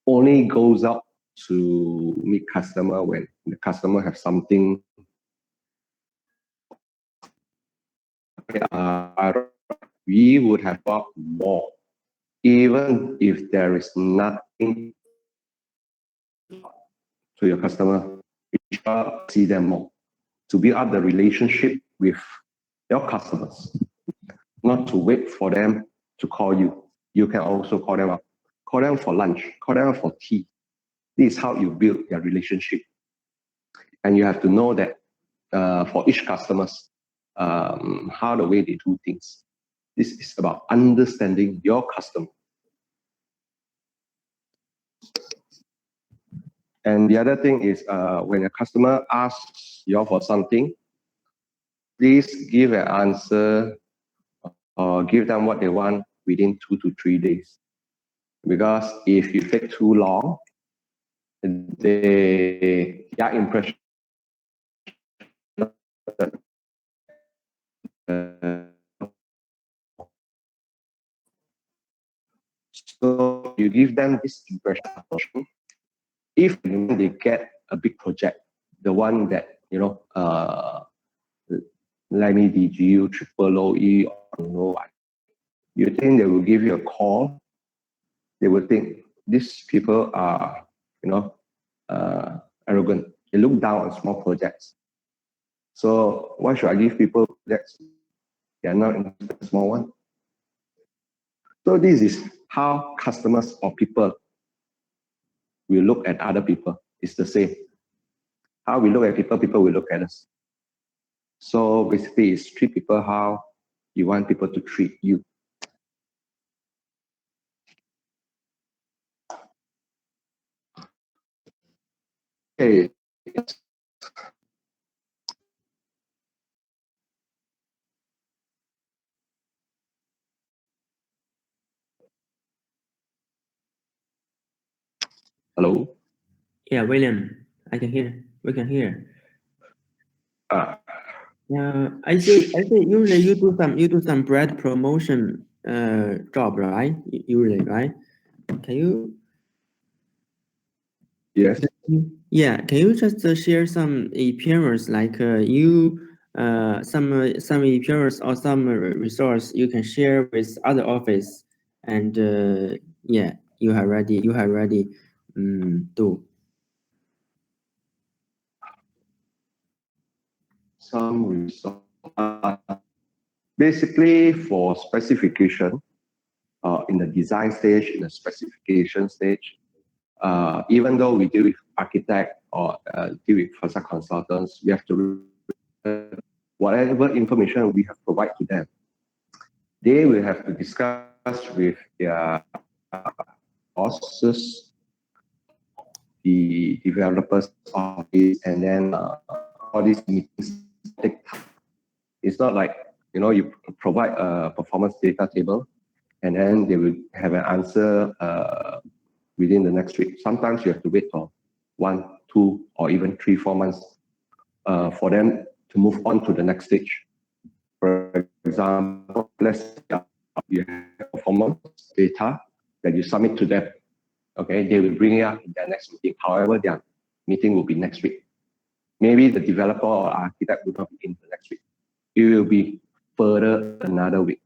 only goes out to meet customer when the customer have something. We would have got more, even if there is nothing to your customer, you shall see them more to build up the relationship with your customers, not to wait for them to call you. You can also call them up, call them for lunch, call them for tea. This is how you build your relationship. And you have to know that for each customers, how the way they do things. This is about understanding your customer. And the other thing is when a customer asks you for something, please give an answer or give them what they want within 2 to 3 days. Because if you take too long, their impression so you give them this impression. If they get a big project, the one that, Lamy DGU, Triple OE, or no, you think they will give you a call? They will think these people are, arrogant. They look down on small projects. So why should I give people projects? They are not in a small one. So this is how customers or people will look at other people. It's the same. How we look at people, people will look at us. So basically, it's treat people how you want people to treat you. Okay. Hello? Yeah, William, I can hear. We can hear. I see usually you do some brand promotion job, right? Usually, right? Can you? Yes. Yeah, can you just share some appearance like some appearance or some resource you can share with other office and yeah, you have ready do. Some resource. Basically, for specification, in the design stage, in the specification stage, even though we deal with architect or deal with facade consultants, we have to whatever information we have provided to them, they will have to discuss with their bosses, the developers office, and then all these meetings take time. It's not like, you provide a performance data table and then they will have an answer within the next week. Sometimes you have to wait for 1, 2, or even 3, 4 months for them to move on to the next stage. For example, let's say you have performance data that you submit to them. Okay, they will bring it up in their next meeting. However, they are meeting will be next week. Maybe the developer or architect will not be in the next week. It will be further another week.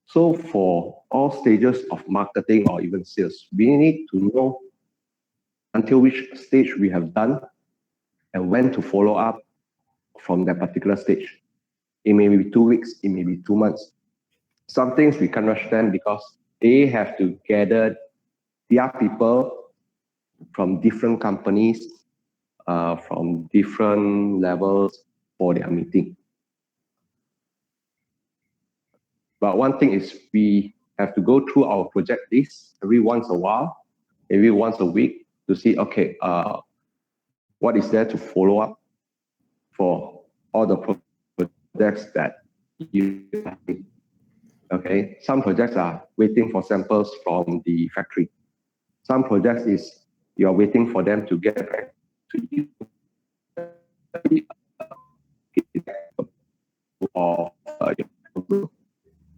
So for all stages of marketing or even sales, we need to know until which stage we have done and when to follow up from that particular stage. It may be 2 weeks, it may be 2 months. Some things we can't rush them because they have to gather their people from different companies, from different levels for their meeting. But one thing is we have to go through our project list every once a while, maybe once a week, to see, okay, what is there to follow up for all the projects that you have. Okay, some projects are waiting for samples from the factory. Some projects is you are waiting for them to get back to you. Or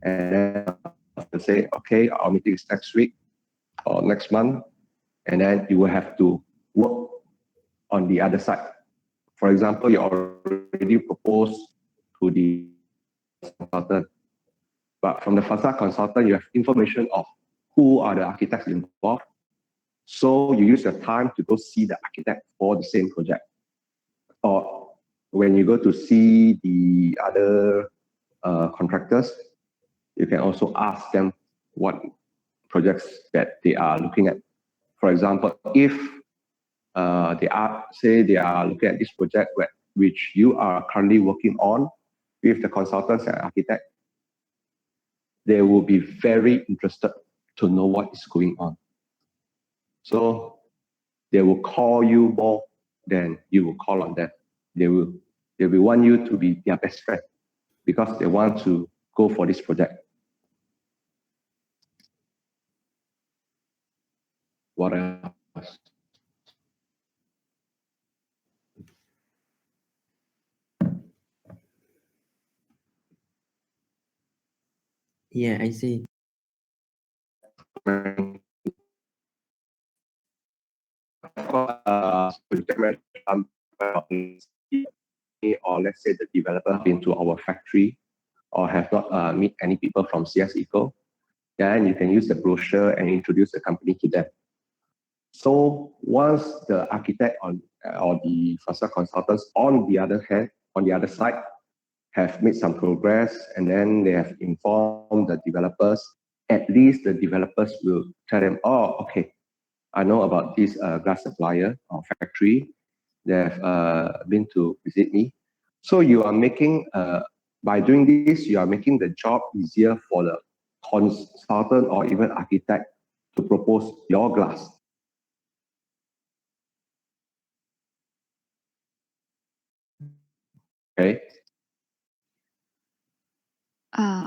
and then say, okay, our meeting is next week or next month, and then you will have to work on the other side. For example, you already proposed to the consultant, but from the facade consultant, you have information of who are the architects involved. So you use your time to go see the architect for the same project. Or when you go to see the other contractors, you can also ask them what projects that they are looking at. For example, if they are looking at this project which you are currently working on with the consultants and architect, they will be very interested to know what is going on. So they will call you more than you will call on them. They will want you to be their best friend because they want to go for this project. What else? Yeah, I see. Or let's say the developer have been to our factory or have not meet any people from CS Eco, then you can use the brochure and introduce the company to them. So once the architect or the facade consultants on the other side have made some progress and then they have informed the developers, at least the developers will tell them, oh, okay, I know about this glass supplier or factory. They have been to visit me. So you are making, by doing this, you are making the job easier for the consultant or even architect to propose your glass. Okay.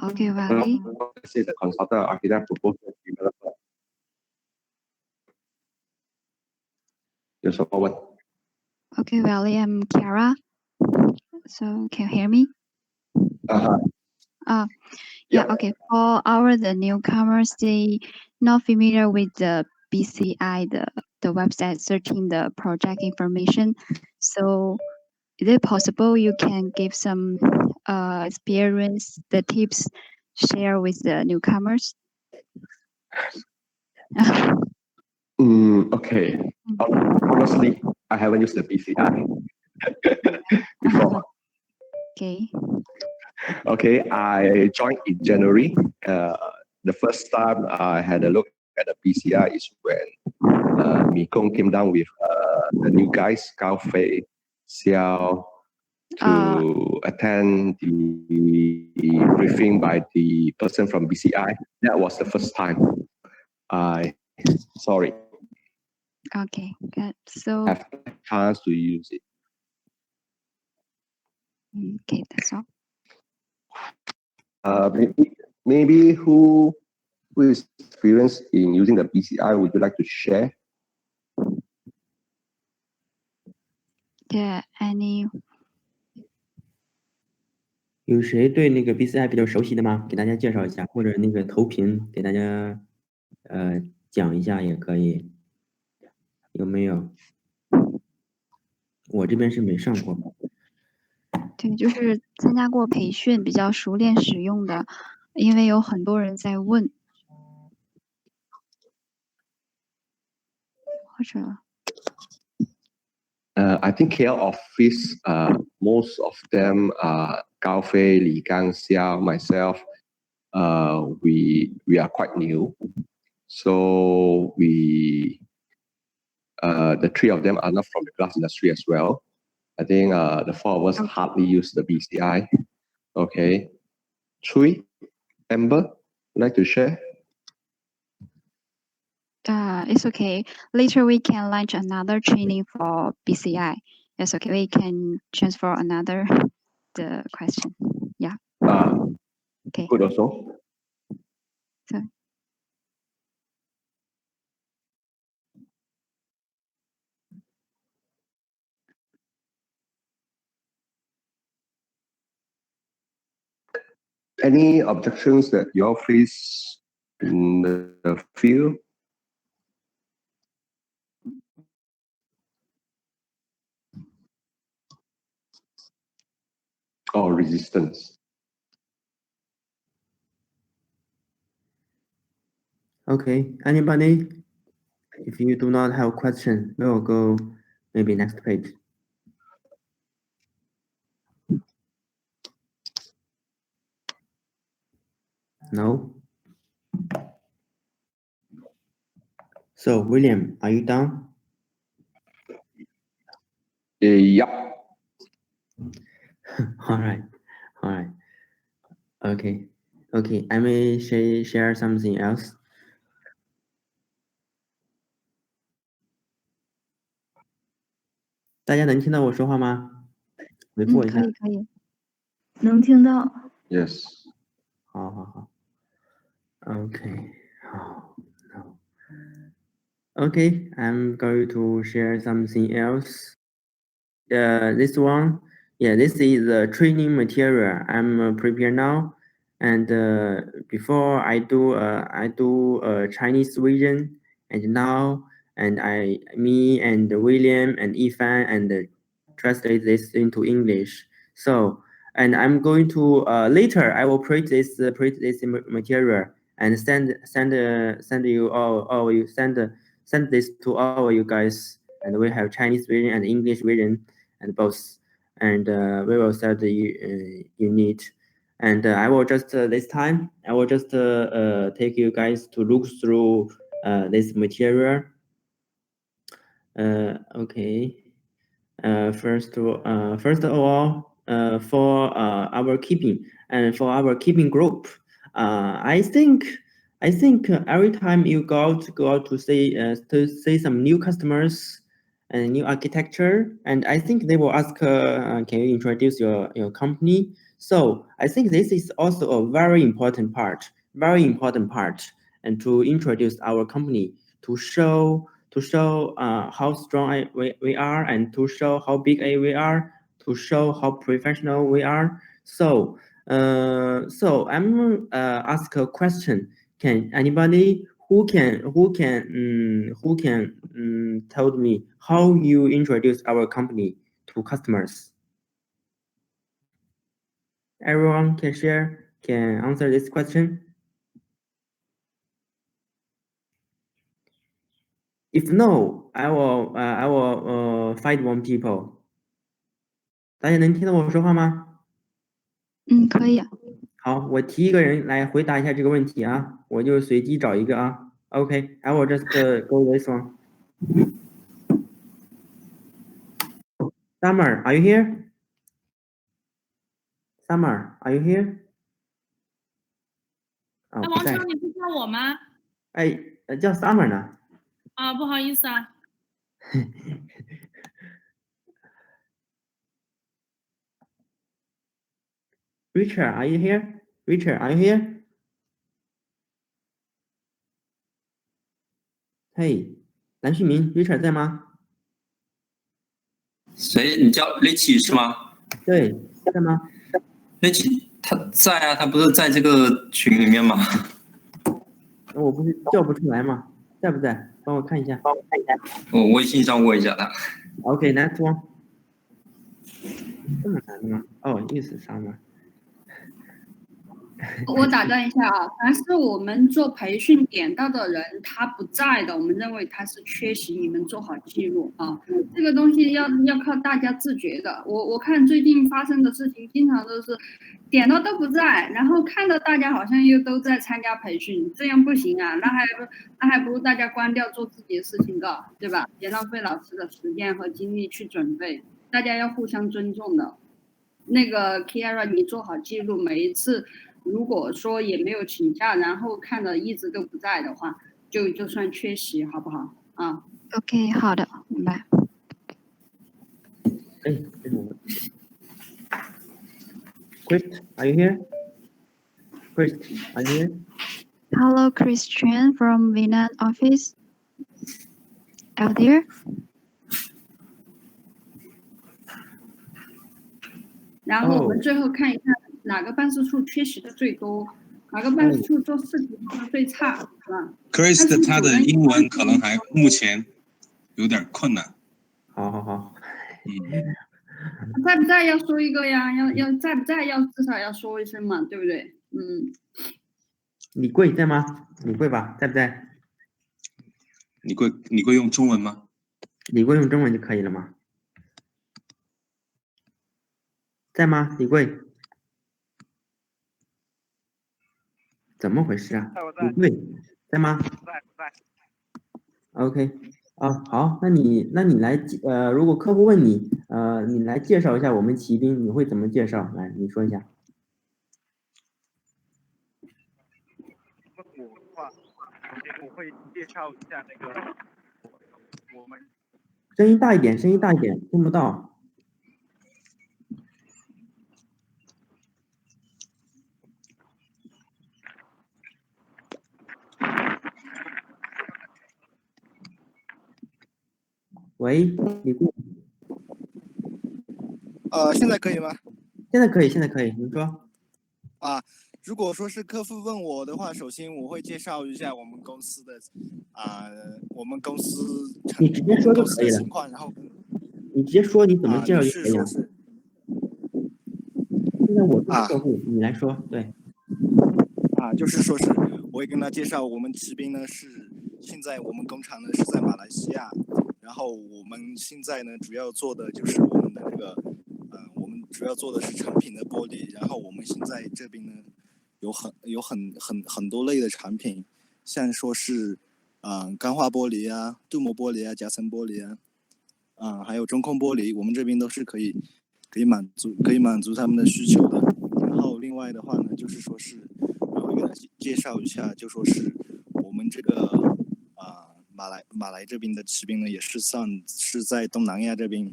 Okay, Valley. Let's say the consultant or architect proposes the developer. Just forward. Okay, Valley, I'm Kiara. So can you hear me? Yeah, okay. For the newcomers, they not familiar with the BCI, the website searching the project information. So is it possible you can give some experience, the tips share with the newcomers? Okay. Honestly, I haven't used the BCI before. Okay. Okay, I joined in January. The first time I had a look at the BCI is when Mekong came down with the new guys, Gao Fei, Xiao, to attend the briefing by the person from BCI. That was the first time sorry. Okay, good. So have a chance to use it. Okay, that's all. Maybe who is experienced in using the BCI would you like to share? Yeah, any 有谁对那个 BCI 比较熟悉的吗？给大家介绍一下，或者那个投屏给大家讲一下也可以。有没有？我这边是没上过。对，就是参加过培训，比较熟练使用的，因为有很多人在问。或者 I think KL office, most of them are Gao Fei, Li Gang Xiao, myself. We are quite new, so the three of them are not from the glass industry as well. I think the four of us hardly use the BCI. Okay, Chui, Amber, like to share? It's okay. Later we can launch another training for BCI. It's okay. We can transfer another the question. Yeah. Okay. Good also. So. Any objections that you all face in the field? Or resistance? Okay, anybody? If you do not have question, we will go maybe next page. No? So, William, are you done? Yep. All right. Okay. I may share something else. 大家能听到我说话吗？回复我一下。可以。能听到。Yes. 好。Okay. Okay, I'm going to share something else. This one, this is the training material I'm prepared now, and before I do a Chinese version, and now me and William and Ifan and translate this into English. So, and I'm going to later I will print this material and send you all you send this to all you guys, and we have Chinese version and English version and both, and we will set the unit. And I will just this time I will just take you guys to look through this material. Okay. First of all, for our keeping group, I think every time you go out to see some new customers and new architecture, and I think they will ask, can you introduce your company? So I think this is also a very important part, and to introduce our company, to show how strong we are, and to show how big we are, to show how professional we are. So I'm ask a question. Can anybody who can tell me how you introduce our company to customers? Everyone can answer this question. If no, I will find one people. 大家能听到我说话吗？可以。好，我提一个人来回答一下这个问题啊，我就随机找一个啊。Okay, I will just go this one. Summer, are you here? Summer, are you here? 王超，你是叫我吗？叫 Summer 呢。不好意思啊。Richard, are you here? Richard, are you here? 嘿，蓝旭明 ，Richard 在吗？谁？你叫 Richie 是吗？对，在吗 ？Richie 他在啊，他不是在这个群里面吗？我不是叫不出来吗？在不在？帮我看一下。我微信上问一下他。Okay, next one. 这么难吗？哦，意思summer。我打断一下啊，凡是我们做培训点到的人他不在的，我们认为他是缺席，你们做好记录啊。这个东西要靠大家自觉的。我看最近发生的事情，经常都是点到都不在，然后看到大家好像又都在参加培训，这样不行啊。那还不如大家关掉做自己的事情的，对吧？别浪费老师的时间和精力去准备，大家要互相尊重的。那个 Kiara， 你做好记录，每一次。如果说也没有请假，然后看的一直都不在的话，就算缺席，好不好？啊 OK， 好的，明白。哎，这种 Chris, are you here? Chris, are you here? Hello, Christian from Vietnam office. Out there? 然后我们最后看一下哪个办事处缺席的最多，哪个办事处做事情做的最差，是吧 ？Chris 他的英文可能还目前有点困难。好。在不在要说一个呀？要在不在要至少要说一声嘛，对不对？李贵在吗？李贵吧，在不在？李贵用中文吗？李贵用中文就可以了吗？在吗？李贵？怎么回事啊？李贵在吗？在。OK， 好，那你来如果客户问你，你来介绍一下我们骑兵，你会怎么介绍？来，你说一下。我的话，首先我会介绍一下那个我们。声音大一点，听不到。喂，李顾。现在可以吗？现在可以，您说。如果说是客户问我的话，首先我会介绍一下我们公司的，我们公司你直接说就可以了。情况，然后你直接说你怎么介绍就可以了。现在我是客户，你来说，对。就是说是我会跟他介绍，我们骑兵呢是现在我们工厂呢是在马来西亚，然后我们现在呢主要做的就是我们的那个，我们主要做的是成品的玻璃，然后我们现在这边呢有很多类的产品，像说是钢化玻璃啊、镀膜玻璃啊、夹层玻璃啊，还有中控玻璃，我们这边都是可以满足他们的需求的。然后另外的话呢，就是说是我会给他介绍一下，就说是我们这个马来这边的骑兵呢，也是算是在东南亚这边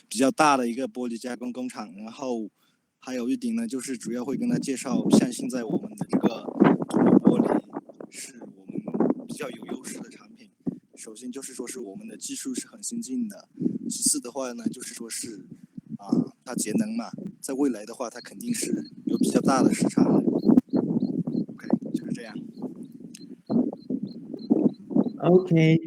比较大的一个玻璃加工工厂。然后还有一点呢，就是主要会跟他介绍，像现在我们的这个镀膜玻璃是我们比较有优势的产品。首先就是说是我们的技术是很先进的，其次的话呢，就是说是它节能嘛，在未来的话，它肯定是有比较大的市场的。OK， 就是这样。OK，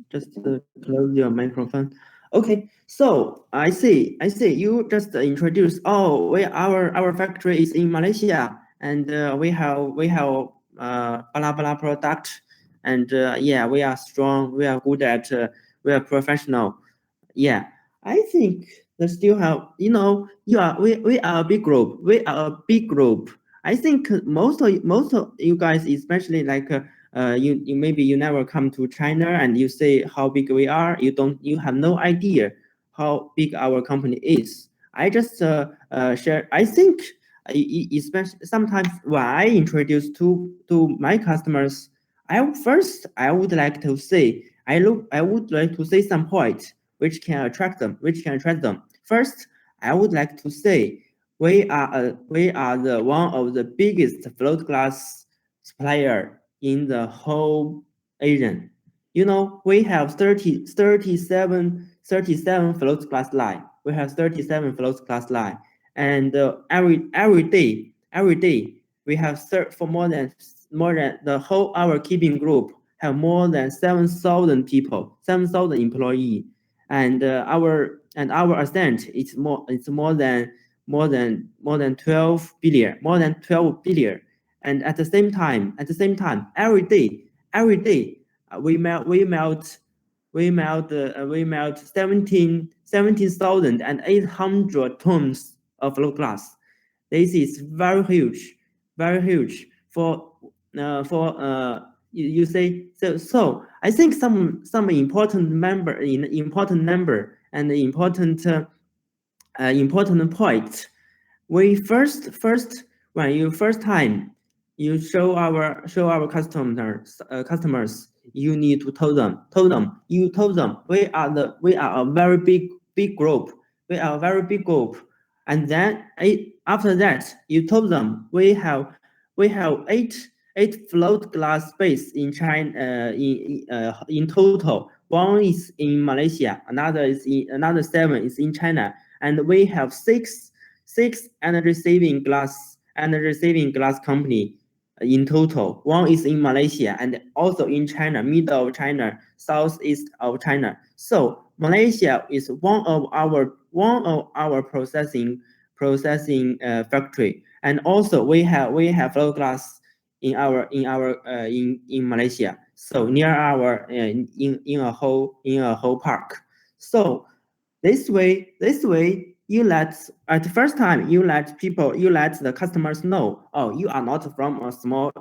just close your microphone. Okay, so I see. You just introduced. Oh, our factory is in Malaysia, and we have blah blah product, and yeah, we are strong. We are good at. We are professional. Yeah, I think they still have. We are a big group. I think most of you guys, especially like you maybe you never come to China and you say how big we are. You have no idea how big our company is. I just share. I think especially sometimes when I introduce to my customers, I would like to say I would like to say some points which can attract them. First, I would like to say we are the one of the biggest float glass supplier in the whole Asian. We have 37 float glass line. We have 37 float glass line, and every day we have for more than the whole our keeping group have more than 7,000 people, 7,000 employees, and our asset is more than 12 billion, and at the same time, every day we melt 17,800 tons of float glass. This is very huge for you say so. I think some important number and important point. We first when you first time you show our customers, you need to tell them we are a very big group. We are a very big group, and then after that you told them we have eight float glass space in China in total. One is in Malaysia, another 7 is in China, and we have six energy saving glass company in total. One is in Malaysia and also in China, middle of China, southeast of China. So Malaysia is one of our processing factory, and also we have float glass in Malaysia. So near our in a whole park. So this way you let at the first time you let the customers know, oh, you are not from a small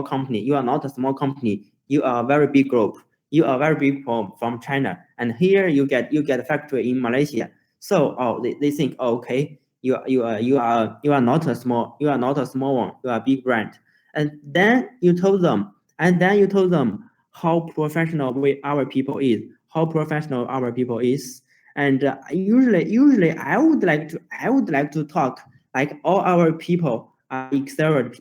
company. You are not a small company. You are a very big group. You are very big from China, and here you get a factory in Malaysia. So they think, oh, okay, you are not a small one. You are a big brand. And then you told them how professional our people is. And usually I would like to talk like all our people are experienced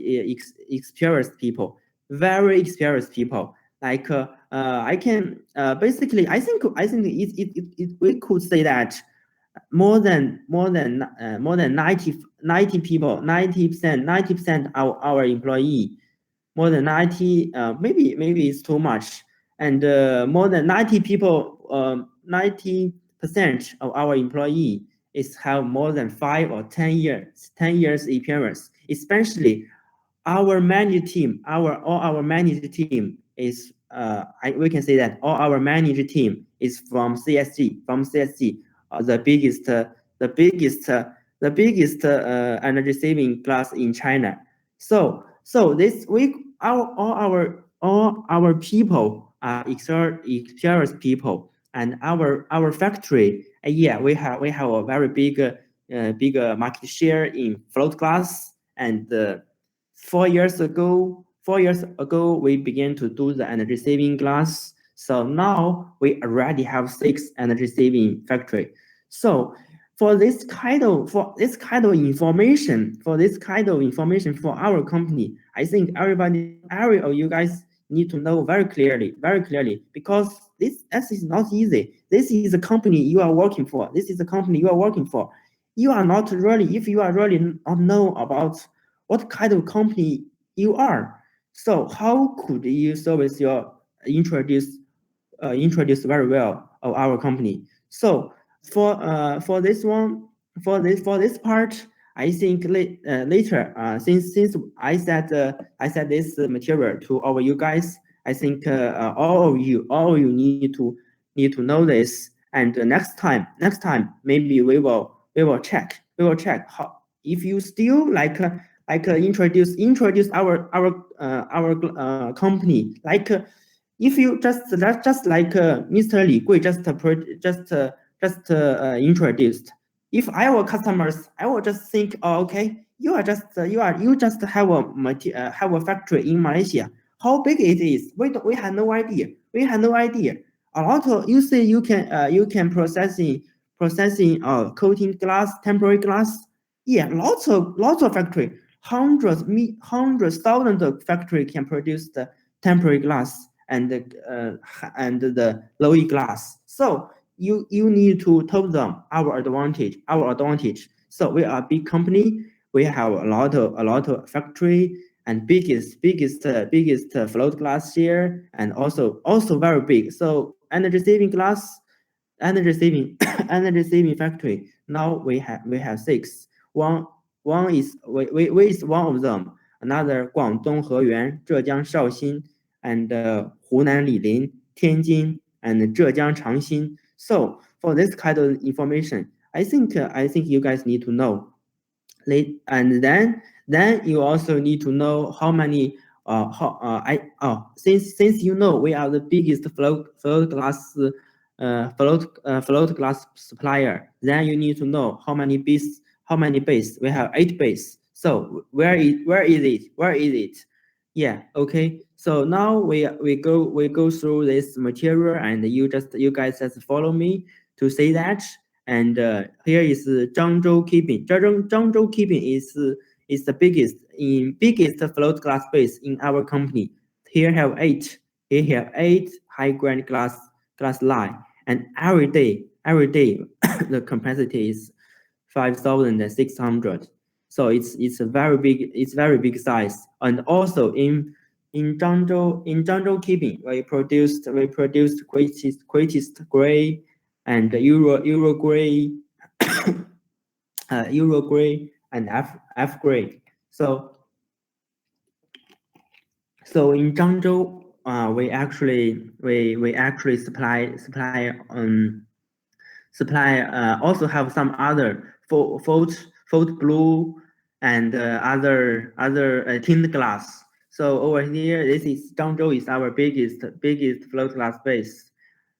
people, very experienced people. Like I can basically I think we could say that more than 90 people, 90% of our employee, more than 90 maybe it's too much, and more than 90 people 90% of our employee have more than 5 or 10 years experience. Especially our management team, our management team is we can say that all our management team is from CSG, the biggest energy saving class in China. So this week all our people are experienced people, and our factory, we have a very big market share in float glass. And 4 years ago we began to do the energy saving glass. So now we already have 6 energy saving factory. So for this kind of information for our company, I think every of you guys need to know very clearly, because this is not easy. This is a company you are working for. You are not really, if you are really not know about what kind of company you are, so how could you introduce very well of our company? So for this part, I think later, since I said this material to all of you guys, I think all of you need to know this. And next time maybe we will check how, if you still like introduce our company, like if you just like Mr. Li Gui just introduced. If I were customers, I would just think, oh, okay, you just have a factory in Malaysia. How big it is? We had no idea. A lot of you say you can processing coating glass, temporary glass. Yeah, lots of factory, hundreds, thousands of factory can produce the temporary glass and the low-E glass. So you need to tell them our advantage. So we are a big company. We have a lot of factory, and biggest float glass share, and also very big. So energy saving energy saving factory. Now we have 6. One is we is one of them. Another Guangdong Heyuan, Zhejiang Shaoxin, and Hunan Lilin, Tianjin, and Zhejiang Changxin. So for this kind of information, I think you guys need to know. And then you also need to know how many since you know we are the biggest float glass supplier, then you need to know how many base. We have 8 base. So where is it? Yeah, okay. So now we go through this material, and you guys just follow me to say that. And here is Zhangzhou Keeping. Zhangzhou Keeping is the biggest float glass base in our company. Here have 8. Here have 8 high grade glass line, and every day the capacity is 5,600. So it's a very big size. And also in Zhangzhou Keeping, we produced greatest gray and Euro gray, Euro gray and F gray. So in Zhangzhou, we actually supply also have some other Fault Blue and other tinned glass. So over here, this is Zhangzhou is our biggest float glass base.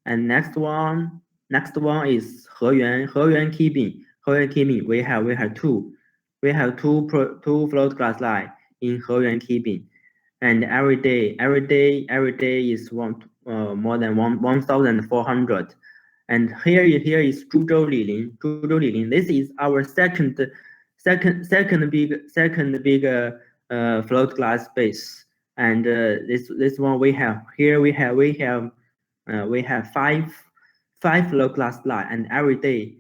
And next one is Heyuan Keeping. Heyuan Keeping, we have 2. We have two float glass line in Heyuan Keeping, and every day is more than 1,400. And here is Zhuzhou Lilin. This is our second big float glass base. And this one we have 5 float glass line, and every day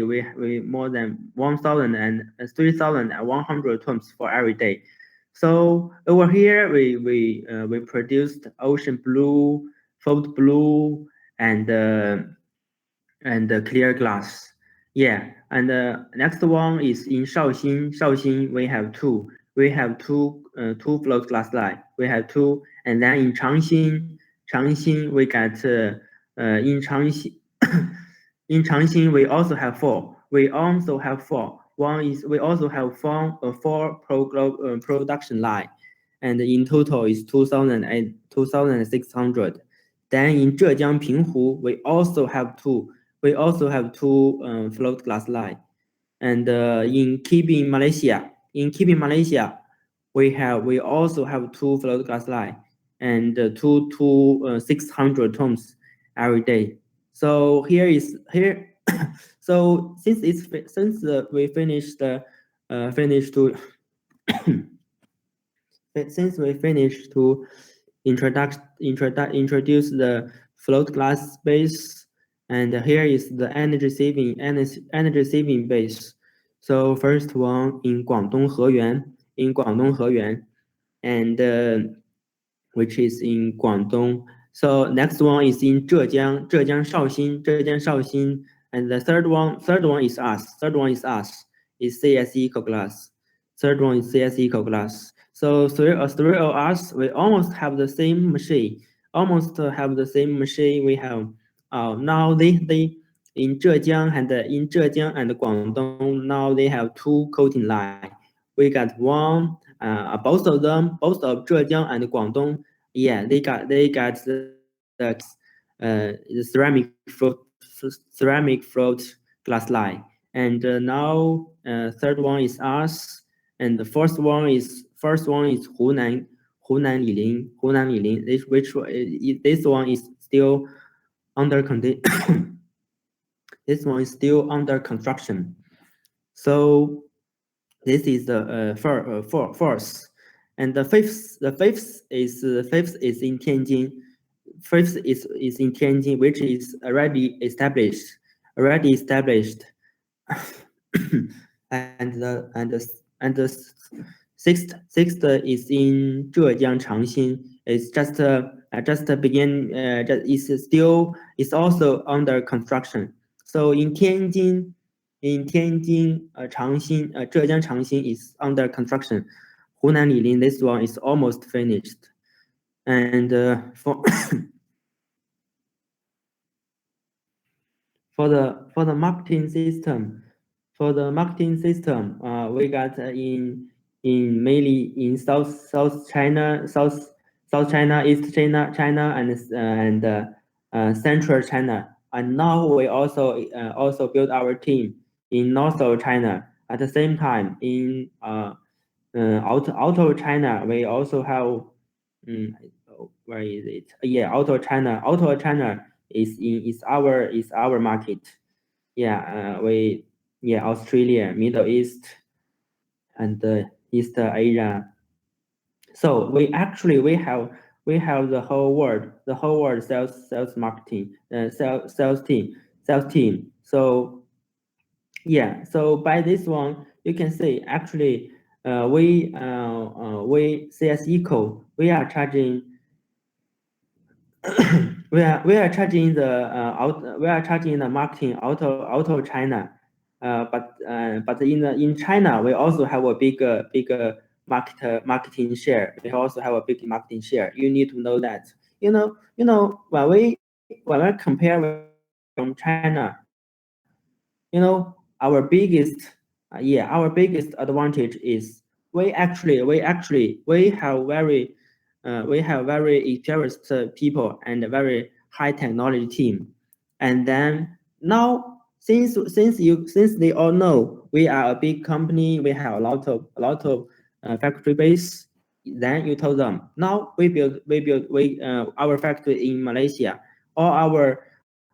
we more than 3,100 tons for every day. So over here we produced Ocean Blue, Fault Blue, and clear glass. Yeah, and next one is in Shaoxin. Shaoxin we have 2. We have two float glass line. We have 2, and then in Changxin we got in Changxin we also have 4. We also have 4. We also have 4 production line, and in total is 2,600. Then in Zhejiang Pinghu we also have 2. We also have 2 float glass line, and in Keeping Malaysia, we also have 2 float glass line, and 600 tons every day. So here. So since we finished to introduce the float glass base, and here is the energy saving base. So first one in Guangdong Heyuan, and which is in Guangdong. So next one is in Zhejiang Shaoxin, and the third one is us. Is CS Eco Glass. Third one is CS Eco Glass. So three of us, we almost have the same machine. We have now they in Zhejiang and Guangdong, now they have 2 coating line. We got one, both of Zhejiang and Guangdong. Yeah, they got the ceramic float glass line. And now third one is us, and the first one is Hunan Lilin. This one is still under this one is still under construction. So this is the fourth, and the fifth is in Tianjin. Fifth is in Tianjin, which is already established. And the Sixth is in Zhejiang Changxin. It's just begin. It's also under construction. So in Tianjin, Changxin, Zhejiang Changxin is under construction. Hunan Lilin, this one is almost finished. And for for the marketing system, we got in mainly in South China, East China, and Central China. And now we also build our team in North China. At the same time, in Auto China, we also have where is it? Yeah, Auto China. Auto China is our market. Yeah, Australia, Middle East, and East Asia. So we have the whole world sales marketing, sales team. So yeah, so by this one you can see actually we CS Eco, we are charging we are charging the marketing Auto China, but in China we also have a bigger marketing share. We also have a big marketing share. You need to know that. When we compare from China, our biggest advantage is we have very experienced people and a very high technology team. And then now, since they all know we are a big company, we have a lot of factory base. Then you tell them now we build our factory in Malaysia. All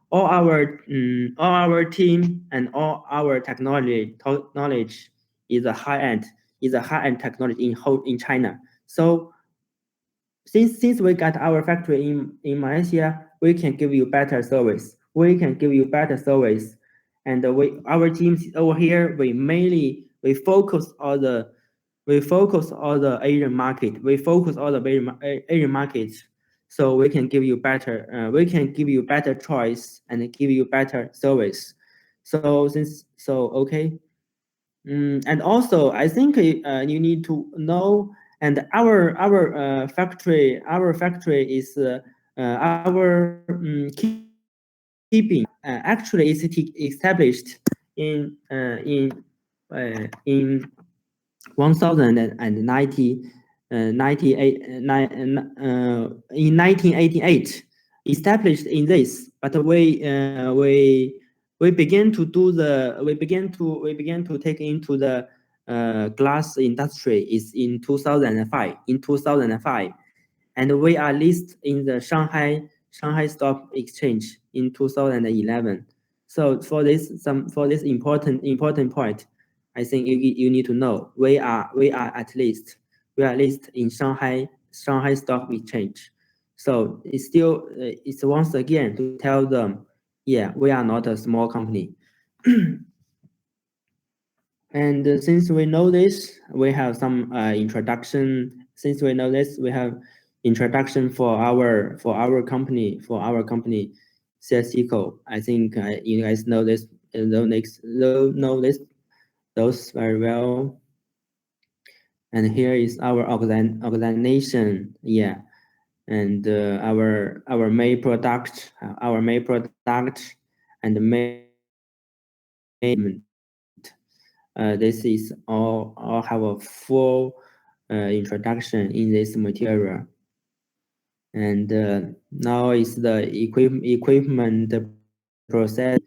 our team and all our technology knowledge is a high end technology in China. So since we got our factory in Malaysia, we can give you better service. And our teams over here, we focus on the Asian market. We focus on the Asian markets, so we can give you better choice and give you better service. Okay. And also, I think you need to know. And our factory is keeping actually is established in 1988, established in this, but we began to take into the glass industry is in 2005. And we are listed in the Shanghai Stock Exchange in 2011. So for this important point, I think you need to know we are listed in Shanghai Stock Exchange. So it's once again to tell them, yeah, we are not a small company. And since we know this, we have some introduction. Since we know this, we have introduction for our company, CS Eco. I think you guys know this, those very well. And here is our organization, yeah. And our main product, and the main. This is all have a full introduction in this material. And now is the equipment process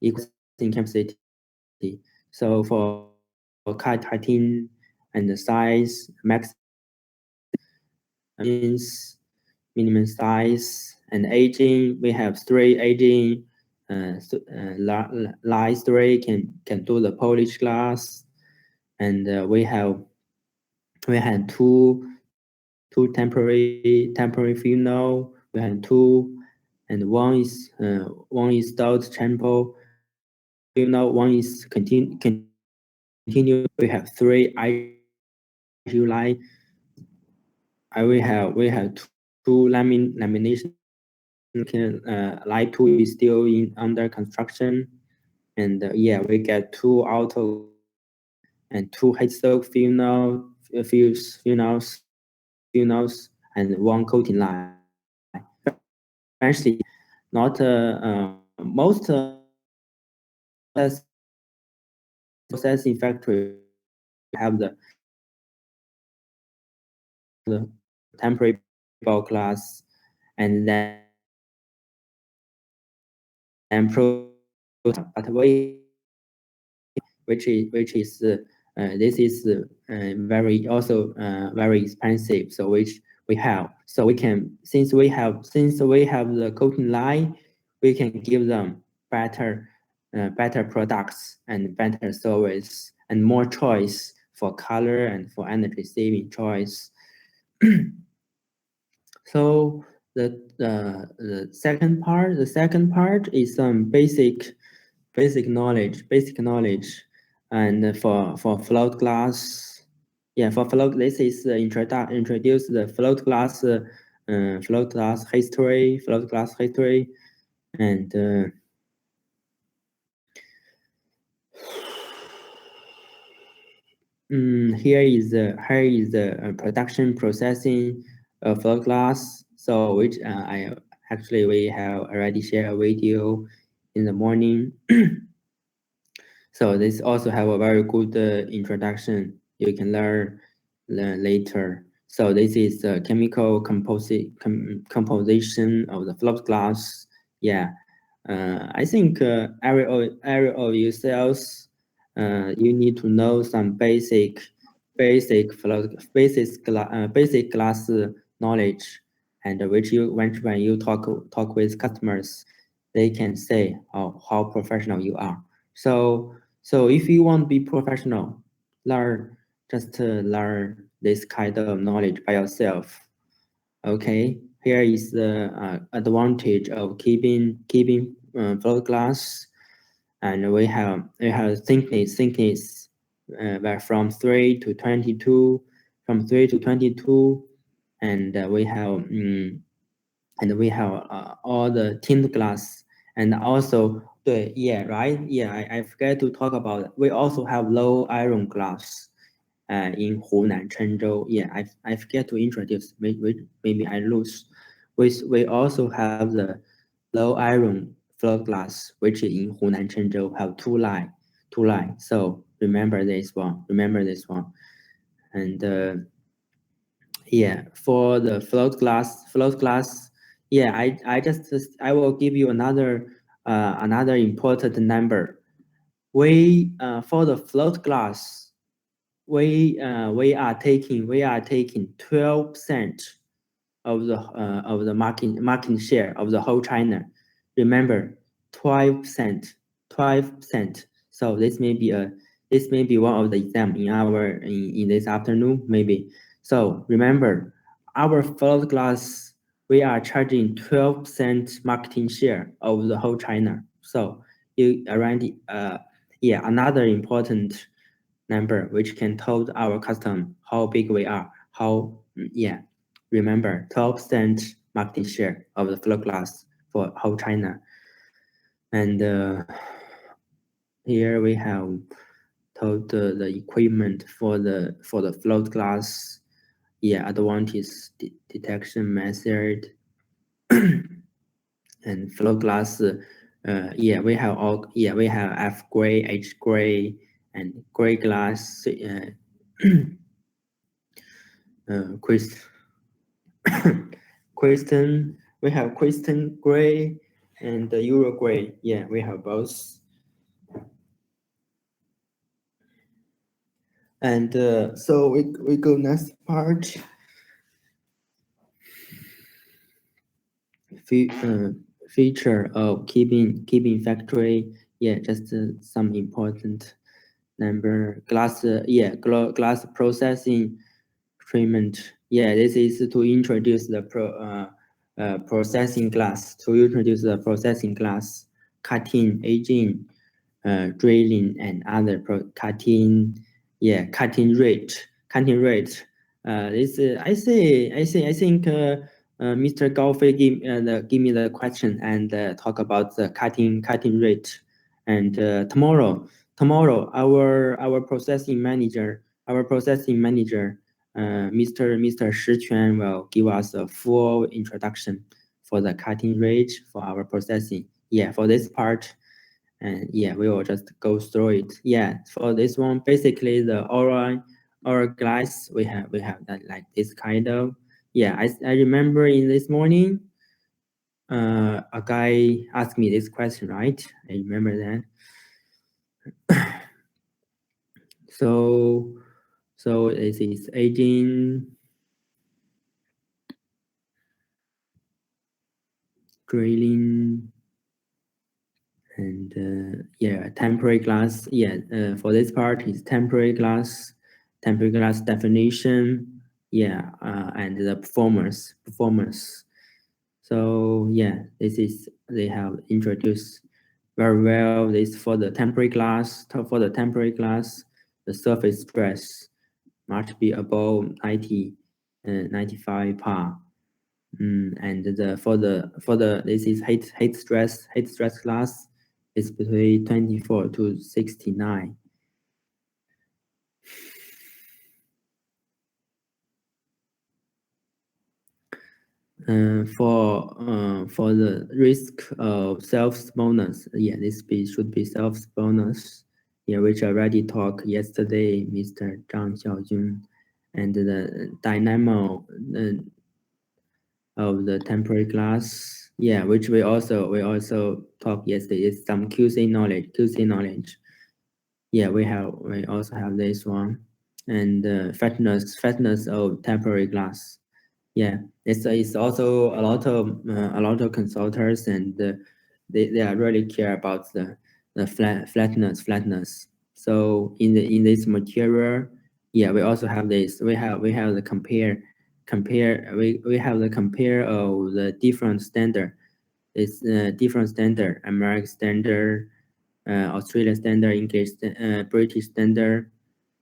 in capacity. So for cut heighting and the size, max means minimum size, and aging, we have 3 aging. Line 3 can do the polished glass, and we had two temporary funnel. We had 2, and one is stout chamber funnel. One is continue. We have 3 line. We have two lamination. Line 2 is still under construction, and yeah, we get 2 auto and 2 head soak funnels, and 1 coating line. Actually, not most processing factory have the temporary ball class, and then but which is this is very also very expensive. So which we have, so we can since we have the coating line, we can give them better products and better service and more choice for color and for energy saving choice. So the second part is some basic knowledge, and for float glass, yeah, for float, this is introduce the float glass history, and here is the production processing of float glass. So which we have already shared a video in the morning. So this also have a very good introduction. You can learn later. So this is the chemical composition of the float glass. Yeah, I think every of you sales, you need to know some basic glass knowledge, and which when you talk with customers, they can say how professional you are. So if you want to be professional, learn this kind of knowledge by yourself. Okay, here is the advantage of keeping float glass, and we have thickness from 3 to 22, and we have all the tint glass, and also I forgot to talk about it. We also have low iron glass in Hunan, Chenzhou. Yeah, I forget to introduce. Maybe I lose. We also have the low iron float glass, which in Hunan, Chenzhou have two line. So remember this one. And yeah, for the float glass. Yeah, I will give you another important number. We for the float glass, we are taking 12% of the market share of the whole China. Remember, 12%. So this may be one of the exam in this afternoon maybe. So remember, our float glass, we are charging 12% marketing share of the whole China. So you already another important number which can tell our customer how big we are. Remember, 12% market share of the float glass for whole China. And here we have told the equipment for the float glass. Yeah, advantage detection method and float glass. We have F gray, H gray, and gray glass. Kristen, we have Kristen gray and the Euro gray. Yeah, we have both. And so we go next part. Feature of keeping factory. Yeah, just some important number. Glass processing treatment. Yeah, this is to introduce the processing glass. Cutting, aging, drilling, and other cutting rate. cutting rate. This I think Mr. Gao Fei give me the question and talk about the cutting rate. And tomorrow our processing manager, Mr. Shi Quan will give us a full introduction for the cutting rate for our processing. Yeah, for this part, and yeah, we will just go through it. Yeah, for this one, basically the hourglass we have that like this kind of. Yeah, I remember in this morning, a guy asked me this question, right? I remember that. So this is aging, drilling, and yeah, temporary glass. Yeah, for this part is temporary glass definition. Yeah, and the performance. So yeah, this is they have introduced very well. This for the temporary glass. The surface stress must be above 95 pa. And for the this is heat stress class is between 24 to 69. For the risk of self-bonus, yeah, this should be self-bonus. Yeah, which I already talked yesterday, Mr. Zhang Xiaojun, and the dynamo of the temporary glass. Yeah, which we also talked yesterday. Is some QC knowledge. Yeah, we also have this one, and fatness of temporary glass. Yeah, it's also a lot of consultants, and they are really care about the flatness. So in this material, yeah, we also have this. We have the compare. We have the compare of the different standard. It's different standard: American standard, Australian standard, English, British standard,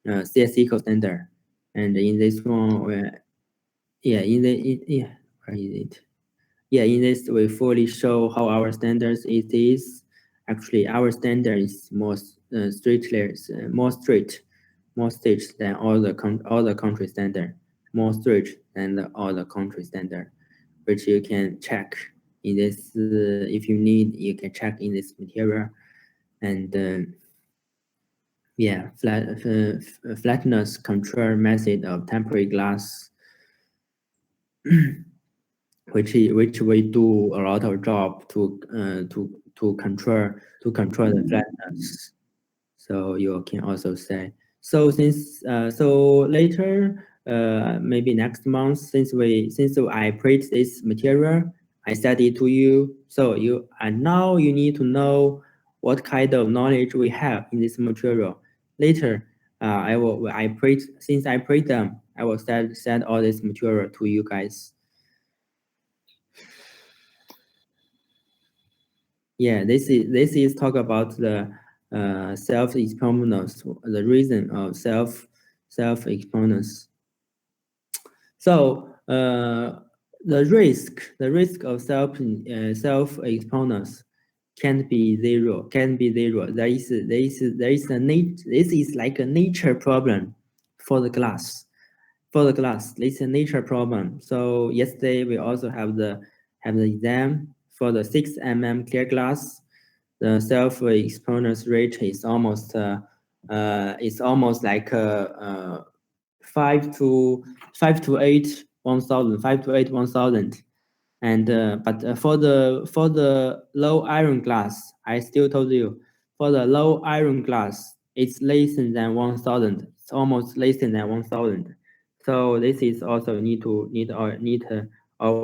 CSECO standard, and in this one, where yeah, where is it? Yeah, in this we fully show how our standards it is. Actually, our standard is more strict than all the country standard. More strict than all the country standard, which you can check in this. If you need, you can check in this material, and yeah, flatness control method of temporary glass. which we do a lot of job to control the flatness. So you can also say so later, maybe next month, since I print this material, I send it to you. So now you need to know what kind of knowledge we have in this material. Later, since I print them, I will send all this material to you guys. Yeah, this is talk about the self-exponents, the reason of self-exponents. So the risk of self-exponents can be zero. This is like a nature problem for the glass. It's a nature problem. So yesterday we also have the exam for the 6 mm clear glass. The self-exponents rate is almost like 5 to 8 1000. And but for the low iron glass, I still told you, for the low iron glass, it's less than 1000. It's almost less than 1000. So this is also need or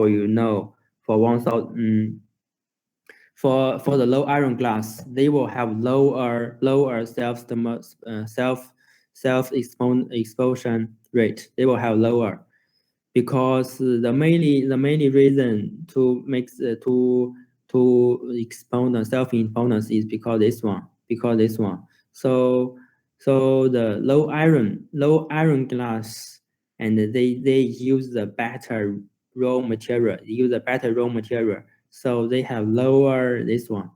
you know, for 1000. For the low iron glass, they will have lower self-exposure rate. They will have lower, because the mainly reason to make to expose the self-exponents is because this one. So So the low iron glass, and they use the better raw material, so they have lower this one,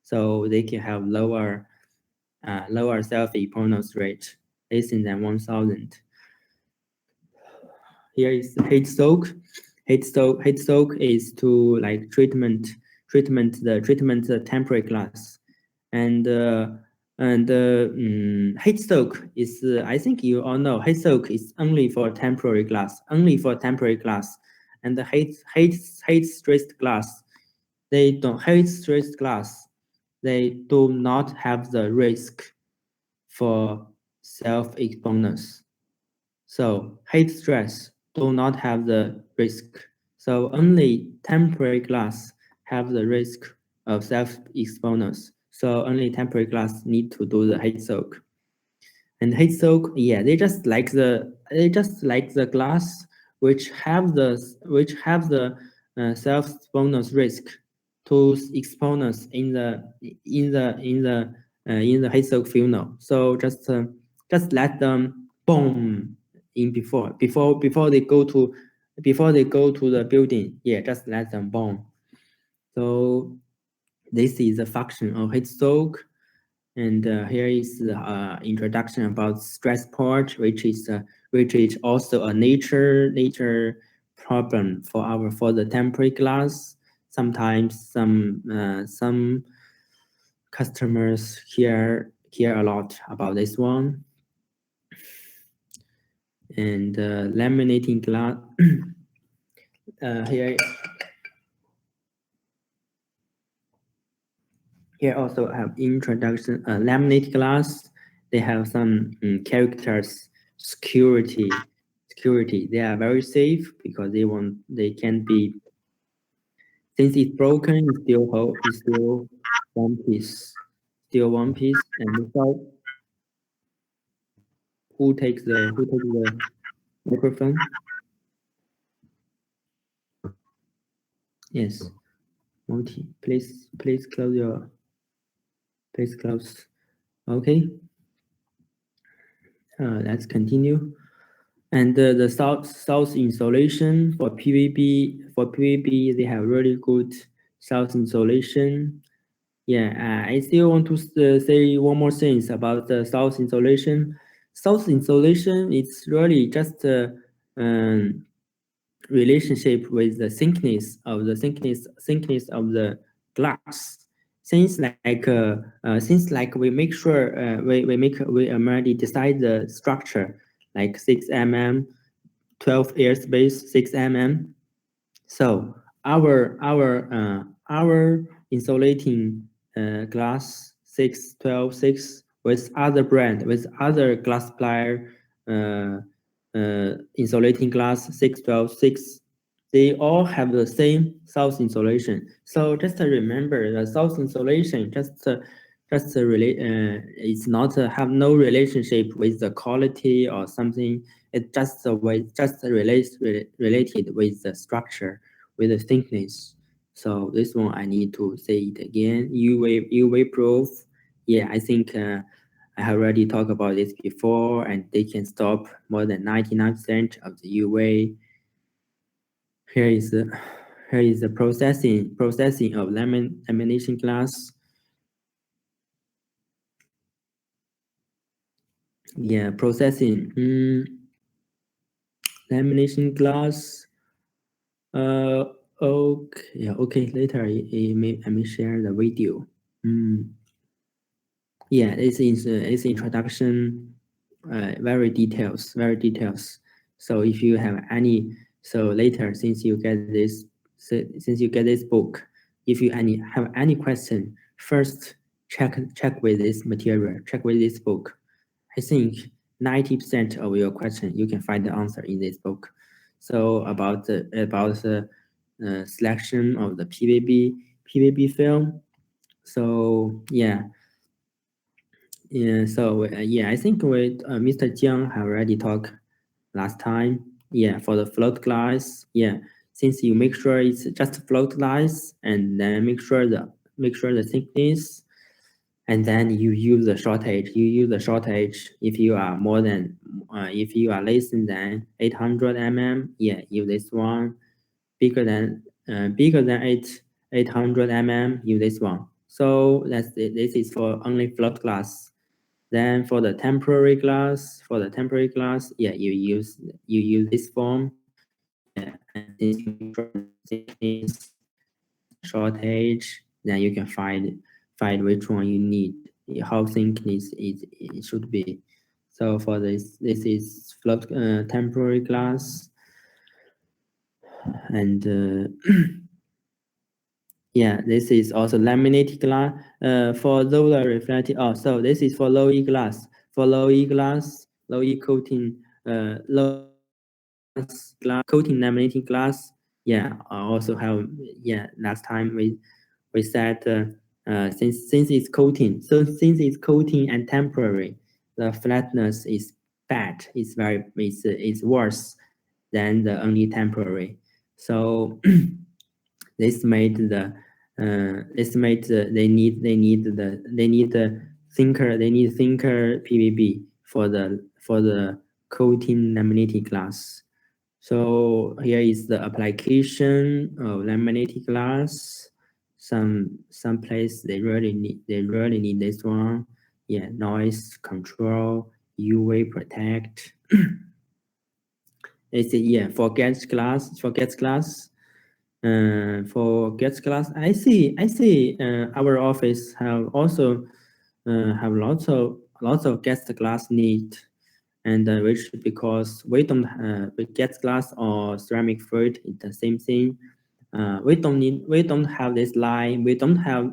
so they can have lower self-eponus rate, less than 1000. Here is heat soak. Heat soak is to like treatment the temporary glass, and heat soak is I think you all know heat soak is only for temporary glass, and the heat stressed glass, they do not have the risk for self-exponus. So heat stress do not have the risk. So only temporary glass have the risk of self-exponus. So only temporary glass need to do the heat soak. And heat soak, yeah, they just like the glass which have the self-exponus risk to exponus in the heat soak funnel. So just let them boom in before they go to the building. Yeah, just let them boom. So this is the function of heat soak. And here is the introduction about stress port, which is also a nature problem for the temporary glass. Sometimes some customers care a lot about this one. And laminating glass here also have introduction. Laminate glass, they have some characters. Security. They are very safe because they can be, since it's broken, it's still one piece. And so who takes the microphone? Yes, Moti, please close. Okay. Let's continue. And the south insulation for PVB, they have really good south insulation. Yeah, I still want to say one more thing about the south insulation. South insulation, it's really just a relationship with the thickness of the glass. Since we make sure we already decide the structure like 6 mm, 12 airspace, 6 mm. So our insulating glass 6, 12, 6 with other glass supplier insulating glass 6, 12, 6, they all have the same south insulation. So just remember the south insulation it's not have no relationship with the quality or something. It just related with the structure, with the thickness. So this one I need to say it again. UV proof. Yeah, I think I have already talked about this before, and they can stop more than 99% of the UV. Here is the processing of lamination glass. Yeah, processing lamination glass. Okay, yeah, okay. Later, I may share the video. Yeah, it's introduction, very details. So if you have any, so later, since you get this book, if you have any question, first check with this material, check with this book. I think 90% of your question you can find the answer in this book. So about the selection of the PVB film. So yeah. So I think with Mr. Jiang have already talked last time. Yeah, for the float glass. Yeah, since you make sure it's just float glass, and then make sure the thickness. and then you use the shortage. You use the shortage if you are more than, if you are less than 800 mm. Yeah, use this one. Bigger than 800 mm. Use this one. So that's it. This is for only float glass. Then for the temporary glass, yeah, you use this form. Yeah, and this shortage, then you can find which one you need, how thickness it should be. So for this is float temporary glass, and yeah, this is also laminated glass. For solar reflective. Oh, so this is for low E glass. For low E glass, low E coating, low glass coating laminated glass. Yeah, I also have. Yeah, last time we said since it's coating, since it's coating and temporary, the flatness is bad. It's it's worse than the only temporary. So this made they need thinner PVB for the coating laminated glass. So here is the application of laminated glass. Some place they really need this one. Yeah, noise control, UV protect. It's yeah for gas glass. For gas glass, I see our office have also have lots of gas glass need, and which because we don't with gas glass or ceramic fluid, it's the same thing. We don't have this line. We don't have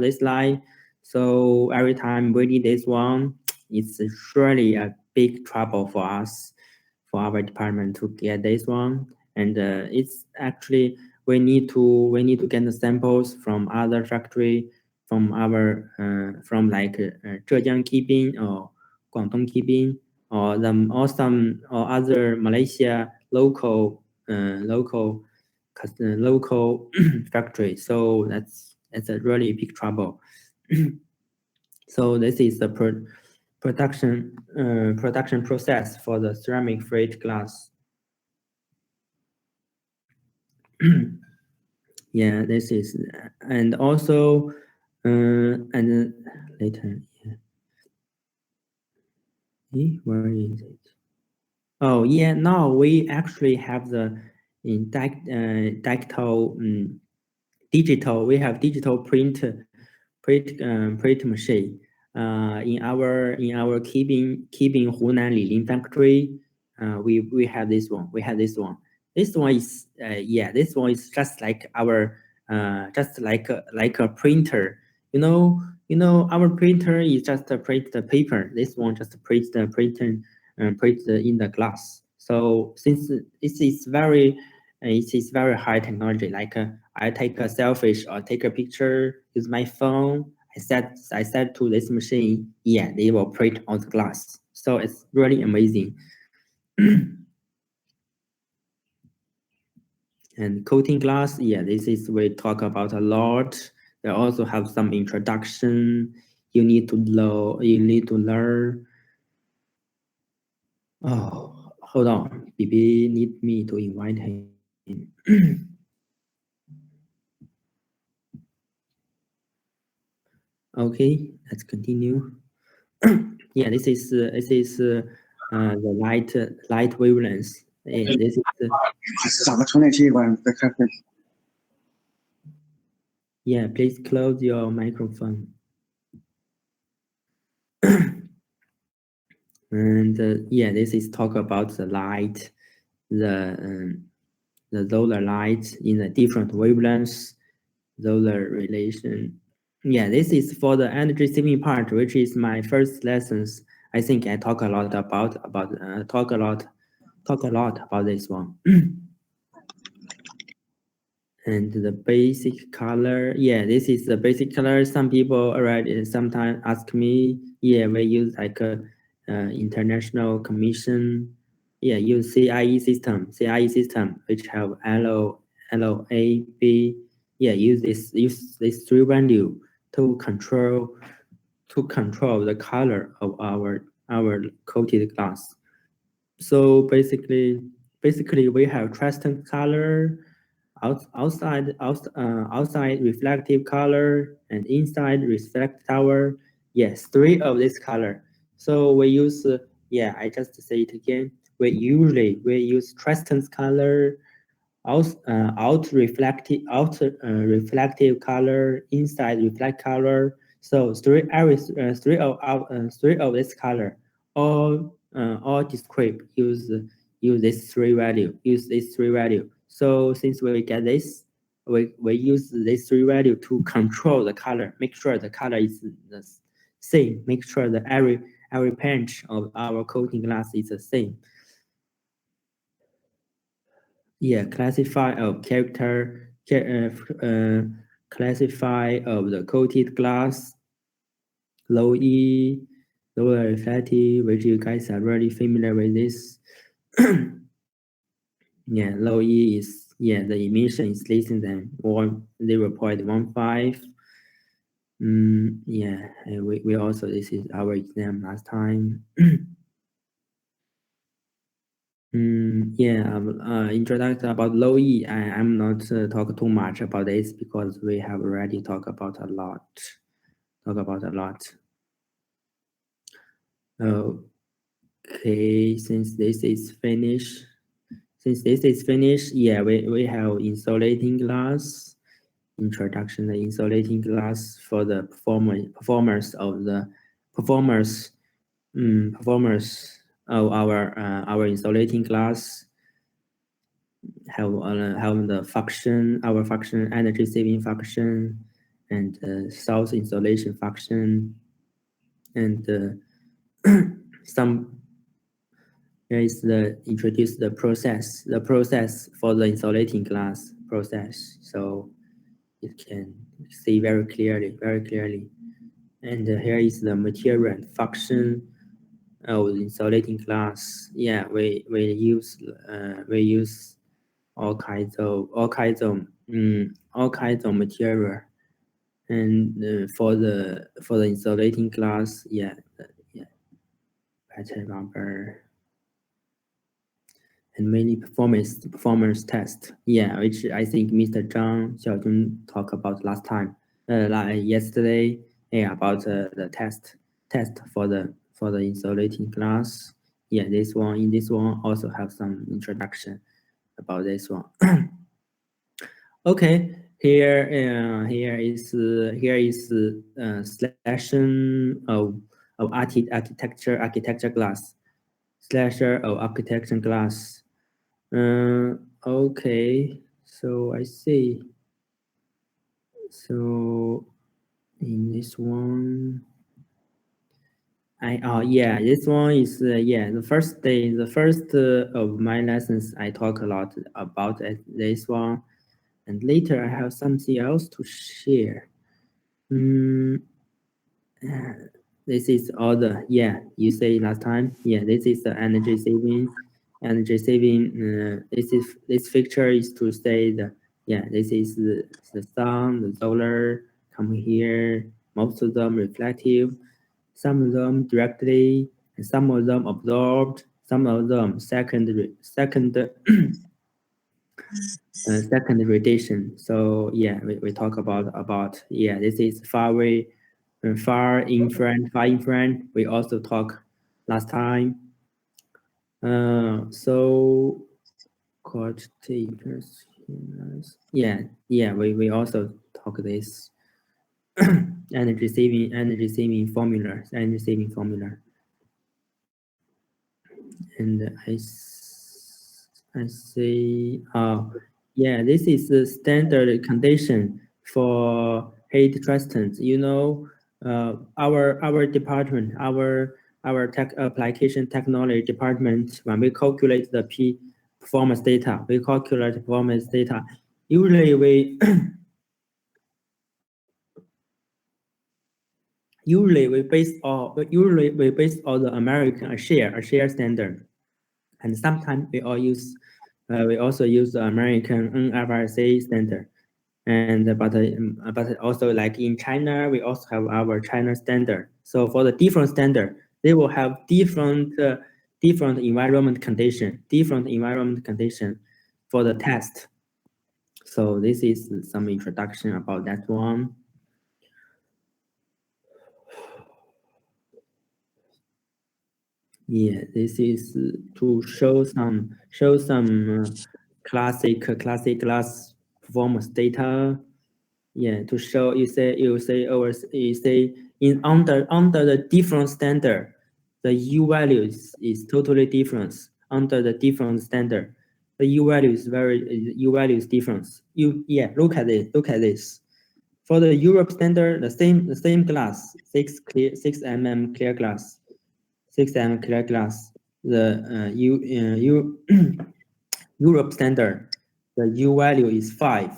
this line. So every time we need this one, it's surely a big trouble for us, for our department to get this one. And it's actually we need to get the samples from other factory, from our from like Zhejiang Keeping or Guangdong Keeping, or some or other Malaysia local factory. So that's a really big trouble. So this is the production process for the ceramic freight glass. Yeah, this is, and also and later. Yeah. Where is it? Oh yeah, now we actually have the digital. We have digital print machine. In our keeping Hunan Lilin factory, we have this one. This one is yeah. This one is just like our just like a printer. You know our printer is just to print the paper. This one just print the printer print in the glass. So since it is very high technology, like I take a selfie or take a picture, use my phone, I set to this machine, yeah, they will print on the glass. So it's really amazing. And coating glass, yeah, this is we talk about a lot. They also have some introduction. You need to learn. Oh, hold on. BB need me to invite him. Okay, let's continue. Yeah, this is the light wavelength. This is yeah, please close your microphone. And yeah, this is talk about the light, the solar light in the different wavelengths, solar relation. Yeah, this is for the energy saving part, which is my first lessons. I think I talk a lot about this one. And the basic color, yeah, this is the basic color. Some people already sometimes ask me, yeah, we use like a international commission, yeah, use CIE system, which have L, A, B, yeah, use this 3 value to control to control the color of our coated glass. So basically we have translucent color, outside reflective color, and inside reflective color. Yes, 3 of this color. So we use I just say it again. We use translucent color, reflective color, inside reflect color. So 3 of this color, all descript use this 3 value. So since we get this, we use this 3 value to control the color, make sure the color is the same, make sure that every punch of our coating glass is the same. Yeah, classify of classify of the coated glass, low E, lower reflective, which you guys are really familiar with this. Yeah, low E is, the emission is less than 0.15. Yeah, and we also, this is our exam last time. Introduction about low E. I'm not talk too much about this because we have already talked about a lot. Okay, since this is finished, yeah, we have insulating glass. Introduction the insulating glass for the performers of our insulating glass. Have the function, our function, energy saving function, and source insulation function, and here is introduce the process for the insulating glass process, so you can see very clearly. And here is the material and function of the insulating glass. Yeah, we use all kinds of material, and for the insulating glass, pattern rubber, and many performance test. Yeah, which I think Mr. Zhang Xiaojun talked about last time, yesterday. Yeah, about the test for the insulating glass. Yeah, this one also have some introduction about this one. Okay, here is selection of architecture glass. Slasher of architecture glass. Okay, so I see. So in this one, this one is the first day, the first of my lessons. I talk a lot about this one, and later I have something else to share. This is all the you say last time. Yeah, this is the energy saving. This picture is to say this is the sun, the solar come here. Most of them reflective, some of them directly, and some of them absorbed, some of them second radiation. So we talk about this is far away, far infrared. We also talk last time. So quantitative, we also talk this energy saving formula, and I say this is the standard condition for heat resistance. You know, our department, our application technology department, when we calculate the performance data, usually we base on the American share standard, and sometimes we also use the American NFRC standard. And but also like in China, we also have our China standard. So for the different standard, they will have different environment condition for the test. So this is some introduction about that one. Yeah, this is to show some classic class performance data. Yeah, to show you say in under the different standard, the U value is totally different under the different standard. The U value is different. Look at this. For the Europe standard, the same glass, 6 mm clear glass. 6 mm clear glass. The Europe standard, the U value is 5.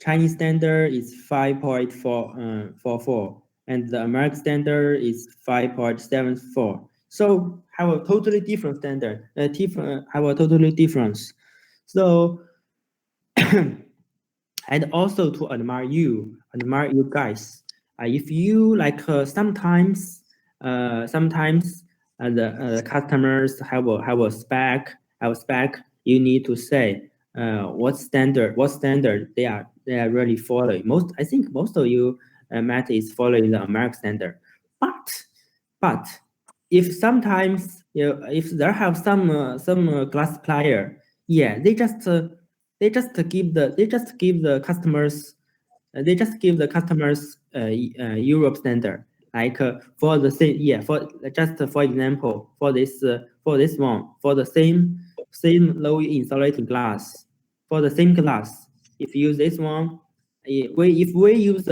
Chinese standard is 5.44, and the American standard is 5.74. So have a totally different standard. Have a totally difference. So and also to admire you guys. If you like sometimes the customers have a spec, you need to say what standard they are really following. I think most of you Matt is following the American standard, but if sometimes if there have some glass supplier, yeah, they just give the customers Europe standard, like for the same, for example, for this one, for the same low insulating glass, for the same glass, if you use this one, if we use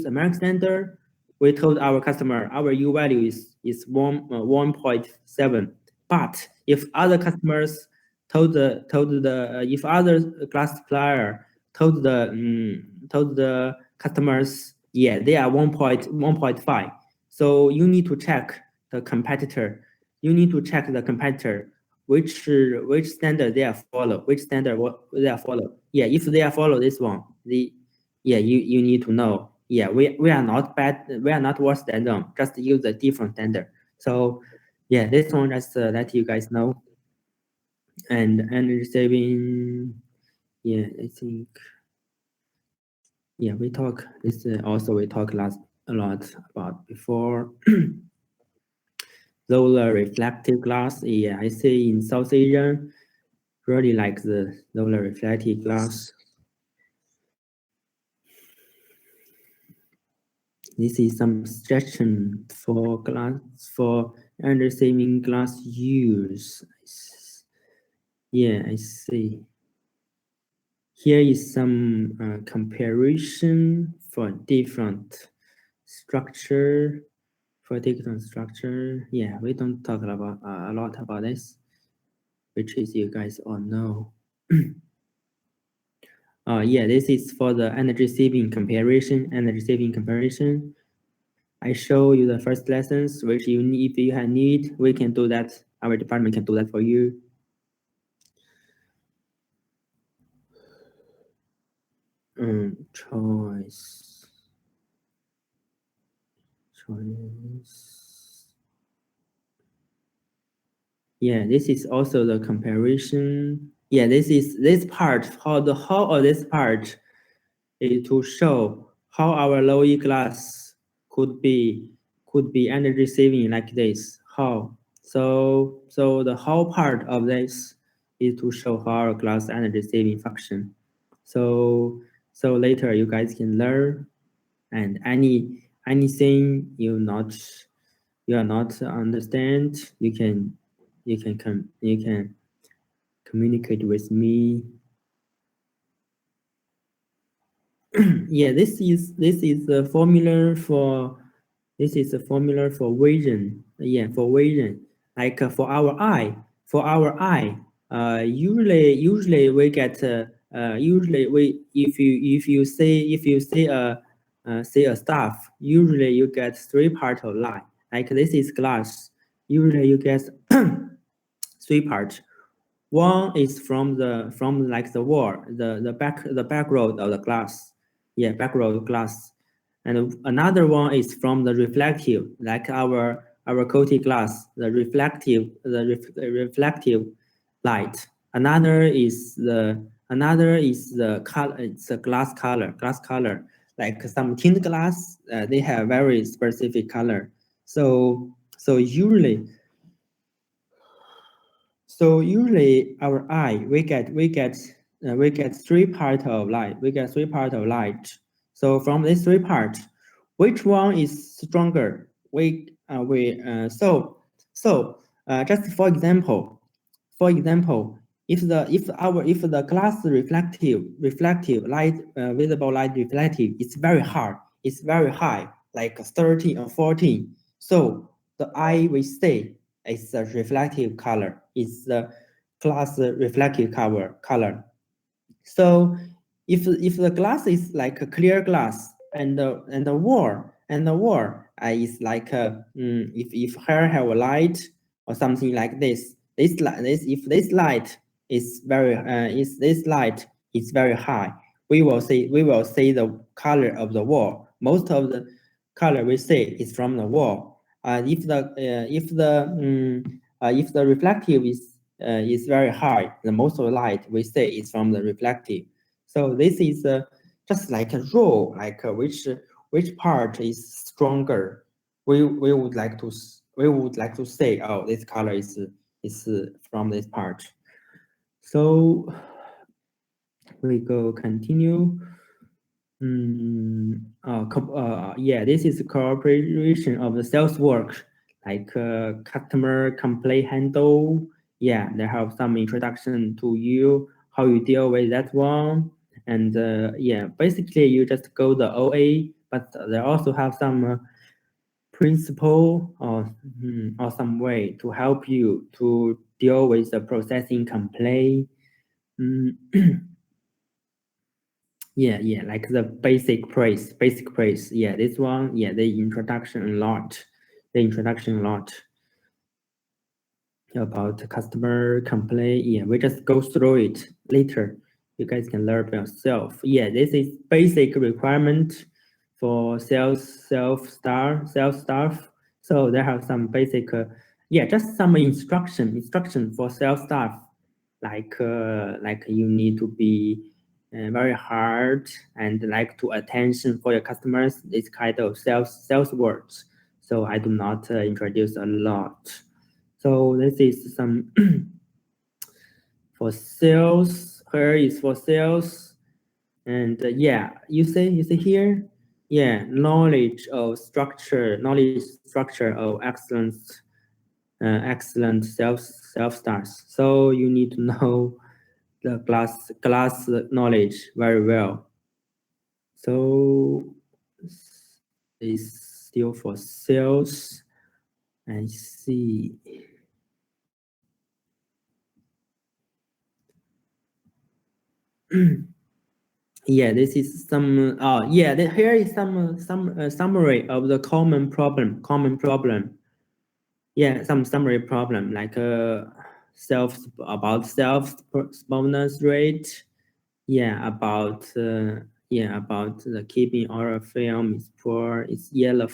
American standard, we told our customer our U value is 1.7. But if other customers if other glass supplier told the customers, yeah, they are 1.5. So you need to check the competitor. Which standard they are follow. Yeah, if they are follow this one, you need to know. Yeah, we are not bad. We are not worse than them. Just use a different standard. So yeah, this one just let you guys know. And energy saving, yeah, I think, yeah, we talk a lot about before. Solar reflective glass, yeah, I see in South Asia, really like the solar reflective glass. This is some suggestion for energy saving glass use. Yeah, I see. Here is some comparison for different structure. Yeah, we don't talk about a lot about this, which is you guys all know. Yeah, this is for the energy saving comparison. I show you the first lessons, which if you have need, we can do that. Our department can do that for you. Choice. Yeah, this is also the comparison. Yeah, this part, how of this part is to show how our low E glass could be energy saving like this. How? So the whole part of this is to show how our glass energy saving function. So later you guys can learn, and anything you are not understand, you can communicate with me. Yeah, this is the formula for vision. Yeah, for vision. Like for our eye, usually we get if you say a staff, usually you get 3 parts of light. Like this is glass. Usually you get 3 parts. One is from like the wall, the back road of the glass. Yeah, back road glass. And another one is from the reflective, like our coated glass, the reflective light. Another is the color, it's a glass color. Like some tint glass, they have very specific color. So usually our eye, we get 3 parts of light. We get 3 parts of light. So from these 3 parts, which one is stronger? Just for example, if the glass reflective light, visible light reflective is very hard, it's very high, like 13 or 14. So the eye will say it's a reflective color. It's the glass reflective color. So if the glass is like a clear glass and the wall is like if here have a light or something like this, if this light is very high, we will see the color of the wall. Most of the color we see is from the wall. If the reflective is very high, the most of the light we see is from the reflective. So this is just like a rule, like which part is stronger. We would like to say, oh, this color is from this part. So we go continue. Yeah, this is cooperation of the sales work, like customer complaint handle. Yeah, they have some introduction to you, how you deal with that one. And yeah, basically you just go the OA, but they also have some principle or some way to help you to deal with the processing complaint. Yeah, like the basic praise. Yeah, this one, yeah, the introduction a lot about customer complaint. Yeah, we just go through it later. You guys can learn by yourself. Yeah, this is basic requirement for sales staff. So they have some basic, yeah, just some instruction for sales staff, like you need to be very hard and like to attention for your customers. This kind of sales words. So I do not introduce a lot. So this is some for sales. Here is for sales, and yeah, you see here, yeah, knowledge structure of excellent self starts. So you need to know the glass knowledge very well. So it's still for sales. I see. Yeah, this is some. Yeah, here is some summary of the common problem. Yeah, some summary problem like self bonus rate. Yeah, about the keeping oral film is poor. It's yellow.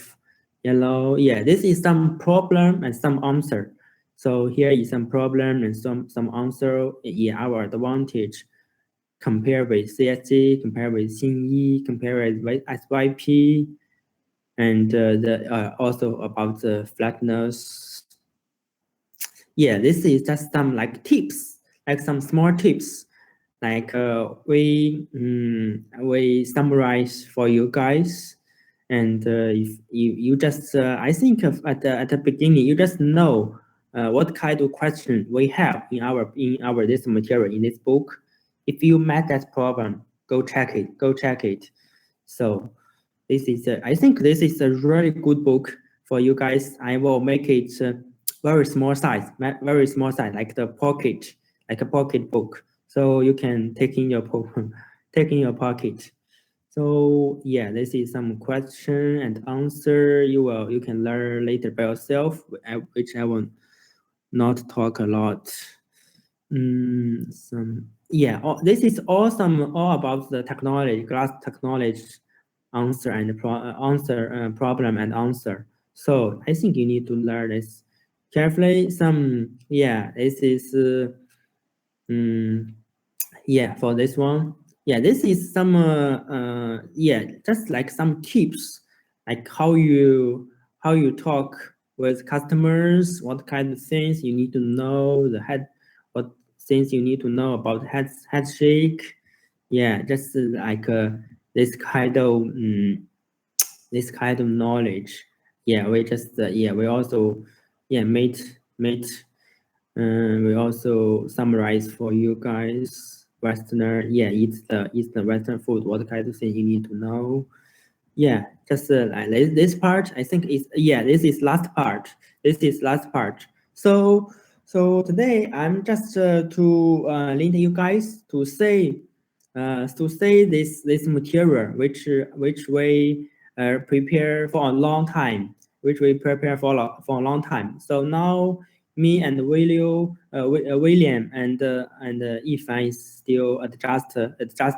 Yeah, this is some problem and some answer. So here is some problem and some answer. Yeah, our advantage. Compare with CSG, compare with Xingyi, compare with SYP, and also about the flatness. Yeah, this is just some like tips, like some small tips, like we summarize for you guys. And if you just, I think at the beginning, you just know what kind of question we have in our this material in this book. If you met that problem, go check it. So this is I think this is a really good book for you guys. I will make it very small size, like the pocket, like a pocket book. So you can take in your pocket. So yeah, this is some question and answer you can learn later by yourself, which I will not talk a lot. This is awesome. All about the technology, glass technology, answer and problem and answer. So I think you need to learn this carefully. This is for this one. This is some just like some tips, like how you talk with customers, what kind of things you need to know, what things you need to know about handshake. Just like this kind of knowledge. We just we also we also summarize for you guys Westerner. It's the Western food. What kind of thing you need to know? Just like this part. I think is this is last part. So today I'm just to link you guys to say this material which we prepare for a long time, for a long time. So now me and William and Yifan is still adjust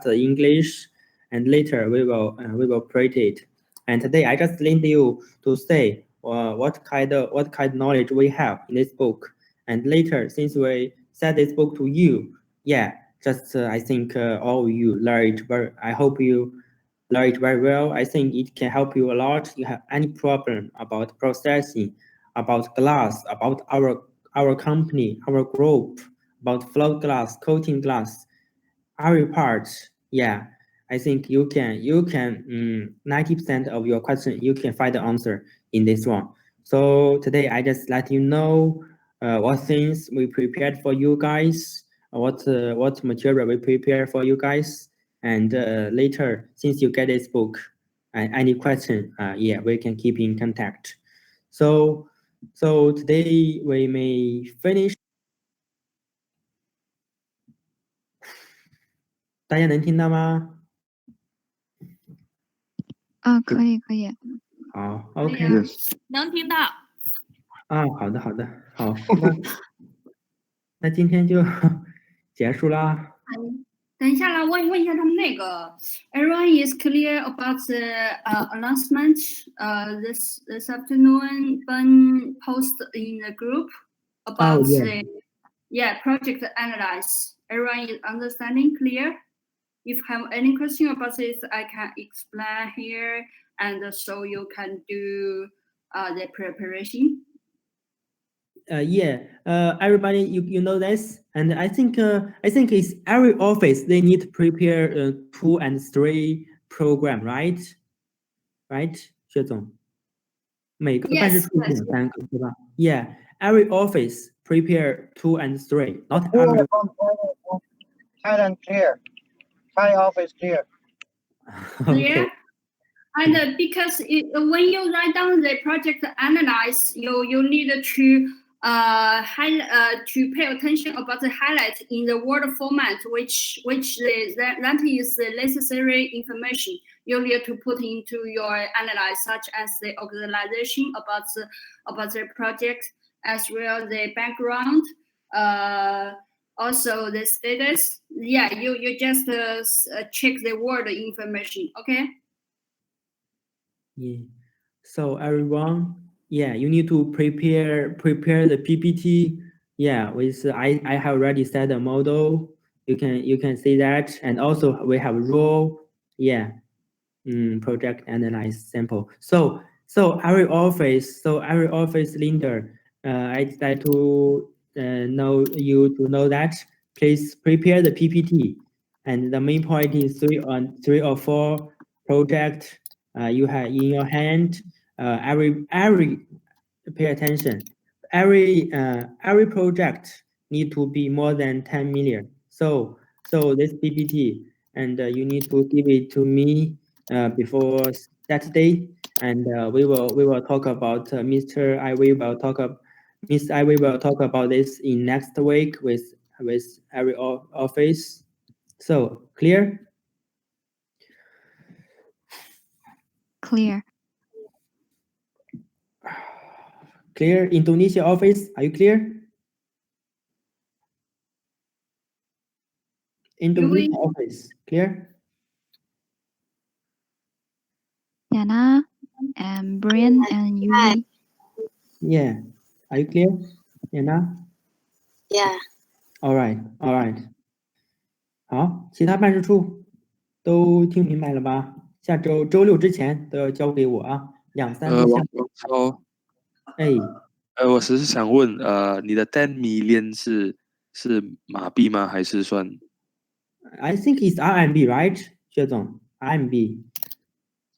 English, and later we will print it. And today I just link you to say what kind of knowledge we have in this book. And later, since we send this book to you, just I think all of you learn it I hope you learn it very well. I think it can help you a lot. You have any problem about processing, about glass, about our company, our group, about float glass, coating glass, every part. I think you can 90% of your question you can find the answer in this one. So today I just let you know what things we prepared for you guys, what material we prepare for you guys, and later, since you get this book, any question, we can keep in contact. So today we may finish. 大家能听到吗？可以。好 ，OK， 能听到。好的，好，那今天就结束啦。等一下啦，问一下他们那个 ，Everyone is clear about the announcement this afternoon been posted in the group about project analyze. Everyone is understanding clear. If you have any question about this, I can explain here, and so you can do the preparation. Everybody, you know this, and I think it's every office they need to prepare 2 and 3 program, right? 薛总，每个办事处有3个，对吧？Every office prepare 2 and 3, not every. Thailand clear. Thai office clear. Clear. And because when you write down the project analyze, you need to to pay attention about the highlight in the Word format, which that is the necessary information you need to put into your analyze, such as the organization about the project, as well as the background, also the status. You just check the Word information, okay? So everyone, you need to prepare the PPT. With I have already set a model. You can see that, and also we have role. Project analyze sample. So every office leader, I'd like to know that. Please prepare the PPT, and the main point is 3 or 4 project you have in your hand. Every pay attention. Every project need to be more than 10 million. So this PPT, and you need to give it to me before Saturday, and we will talk about Mr. Ivy will talk about this in next week with every office. So clear? Clear. Clear. Indonesia office, are you clear? Indonesia office. Clear? Diana and Brian and Yuli. Yeah. Are you clear? Yana? Yeah. All right. All right. 好，其他办事处都听明白了吧？下周周六之前都要交给我啊，2、3个项目。超，哎，我只是想问，你的10 million 是马币吗？还是算 I think it's RMB, right? 薛总 ，RMB。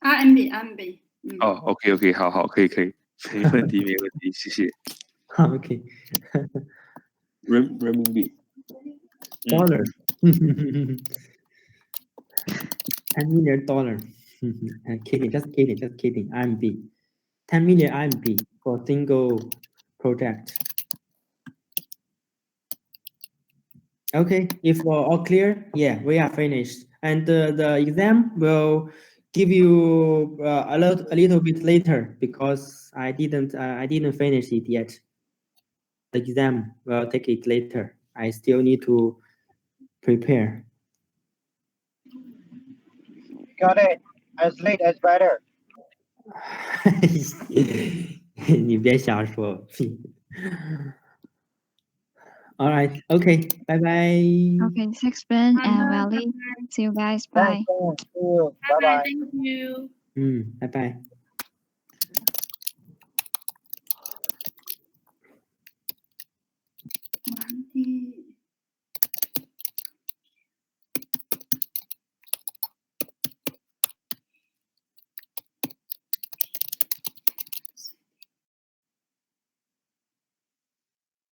RMB。哦，OK，好，可以，没问题，谢谢。OK。人民币。Dollar。$10 million. Kidding, just kidding. RMB. 10 million RMB for single project. Okay, if all clear, yeah, we are finished. And the exam will give you a little bit later because I didn't finish it yet. The exam will take it later. I still need to prepare. Got it. As late as better. 你别瞎说。All right. Okay. Bye bye. Okay, thanks Ben and Valley. See you guys. Bye. Thanks. See you. Bye bye. Thank you. Bye bye. 完毕。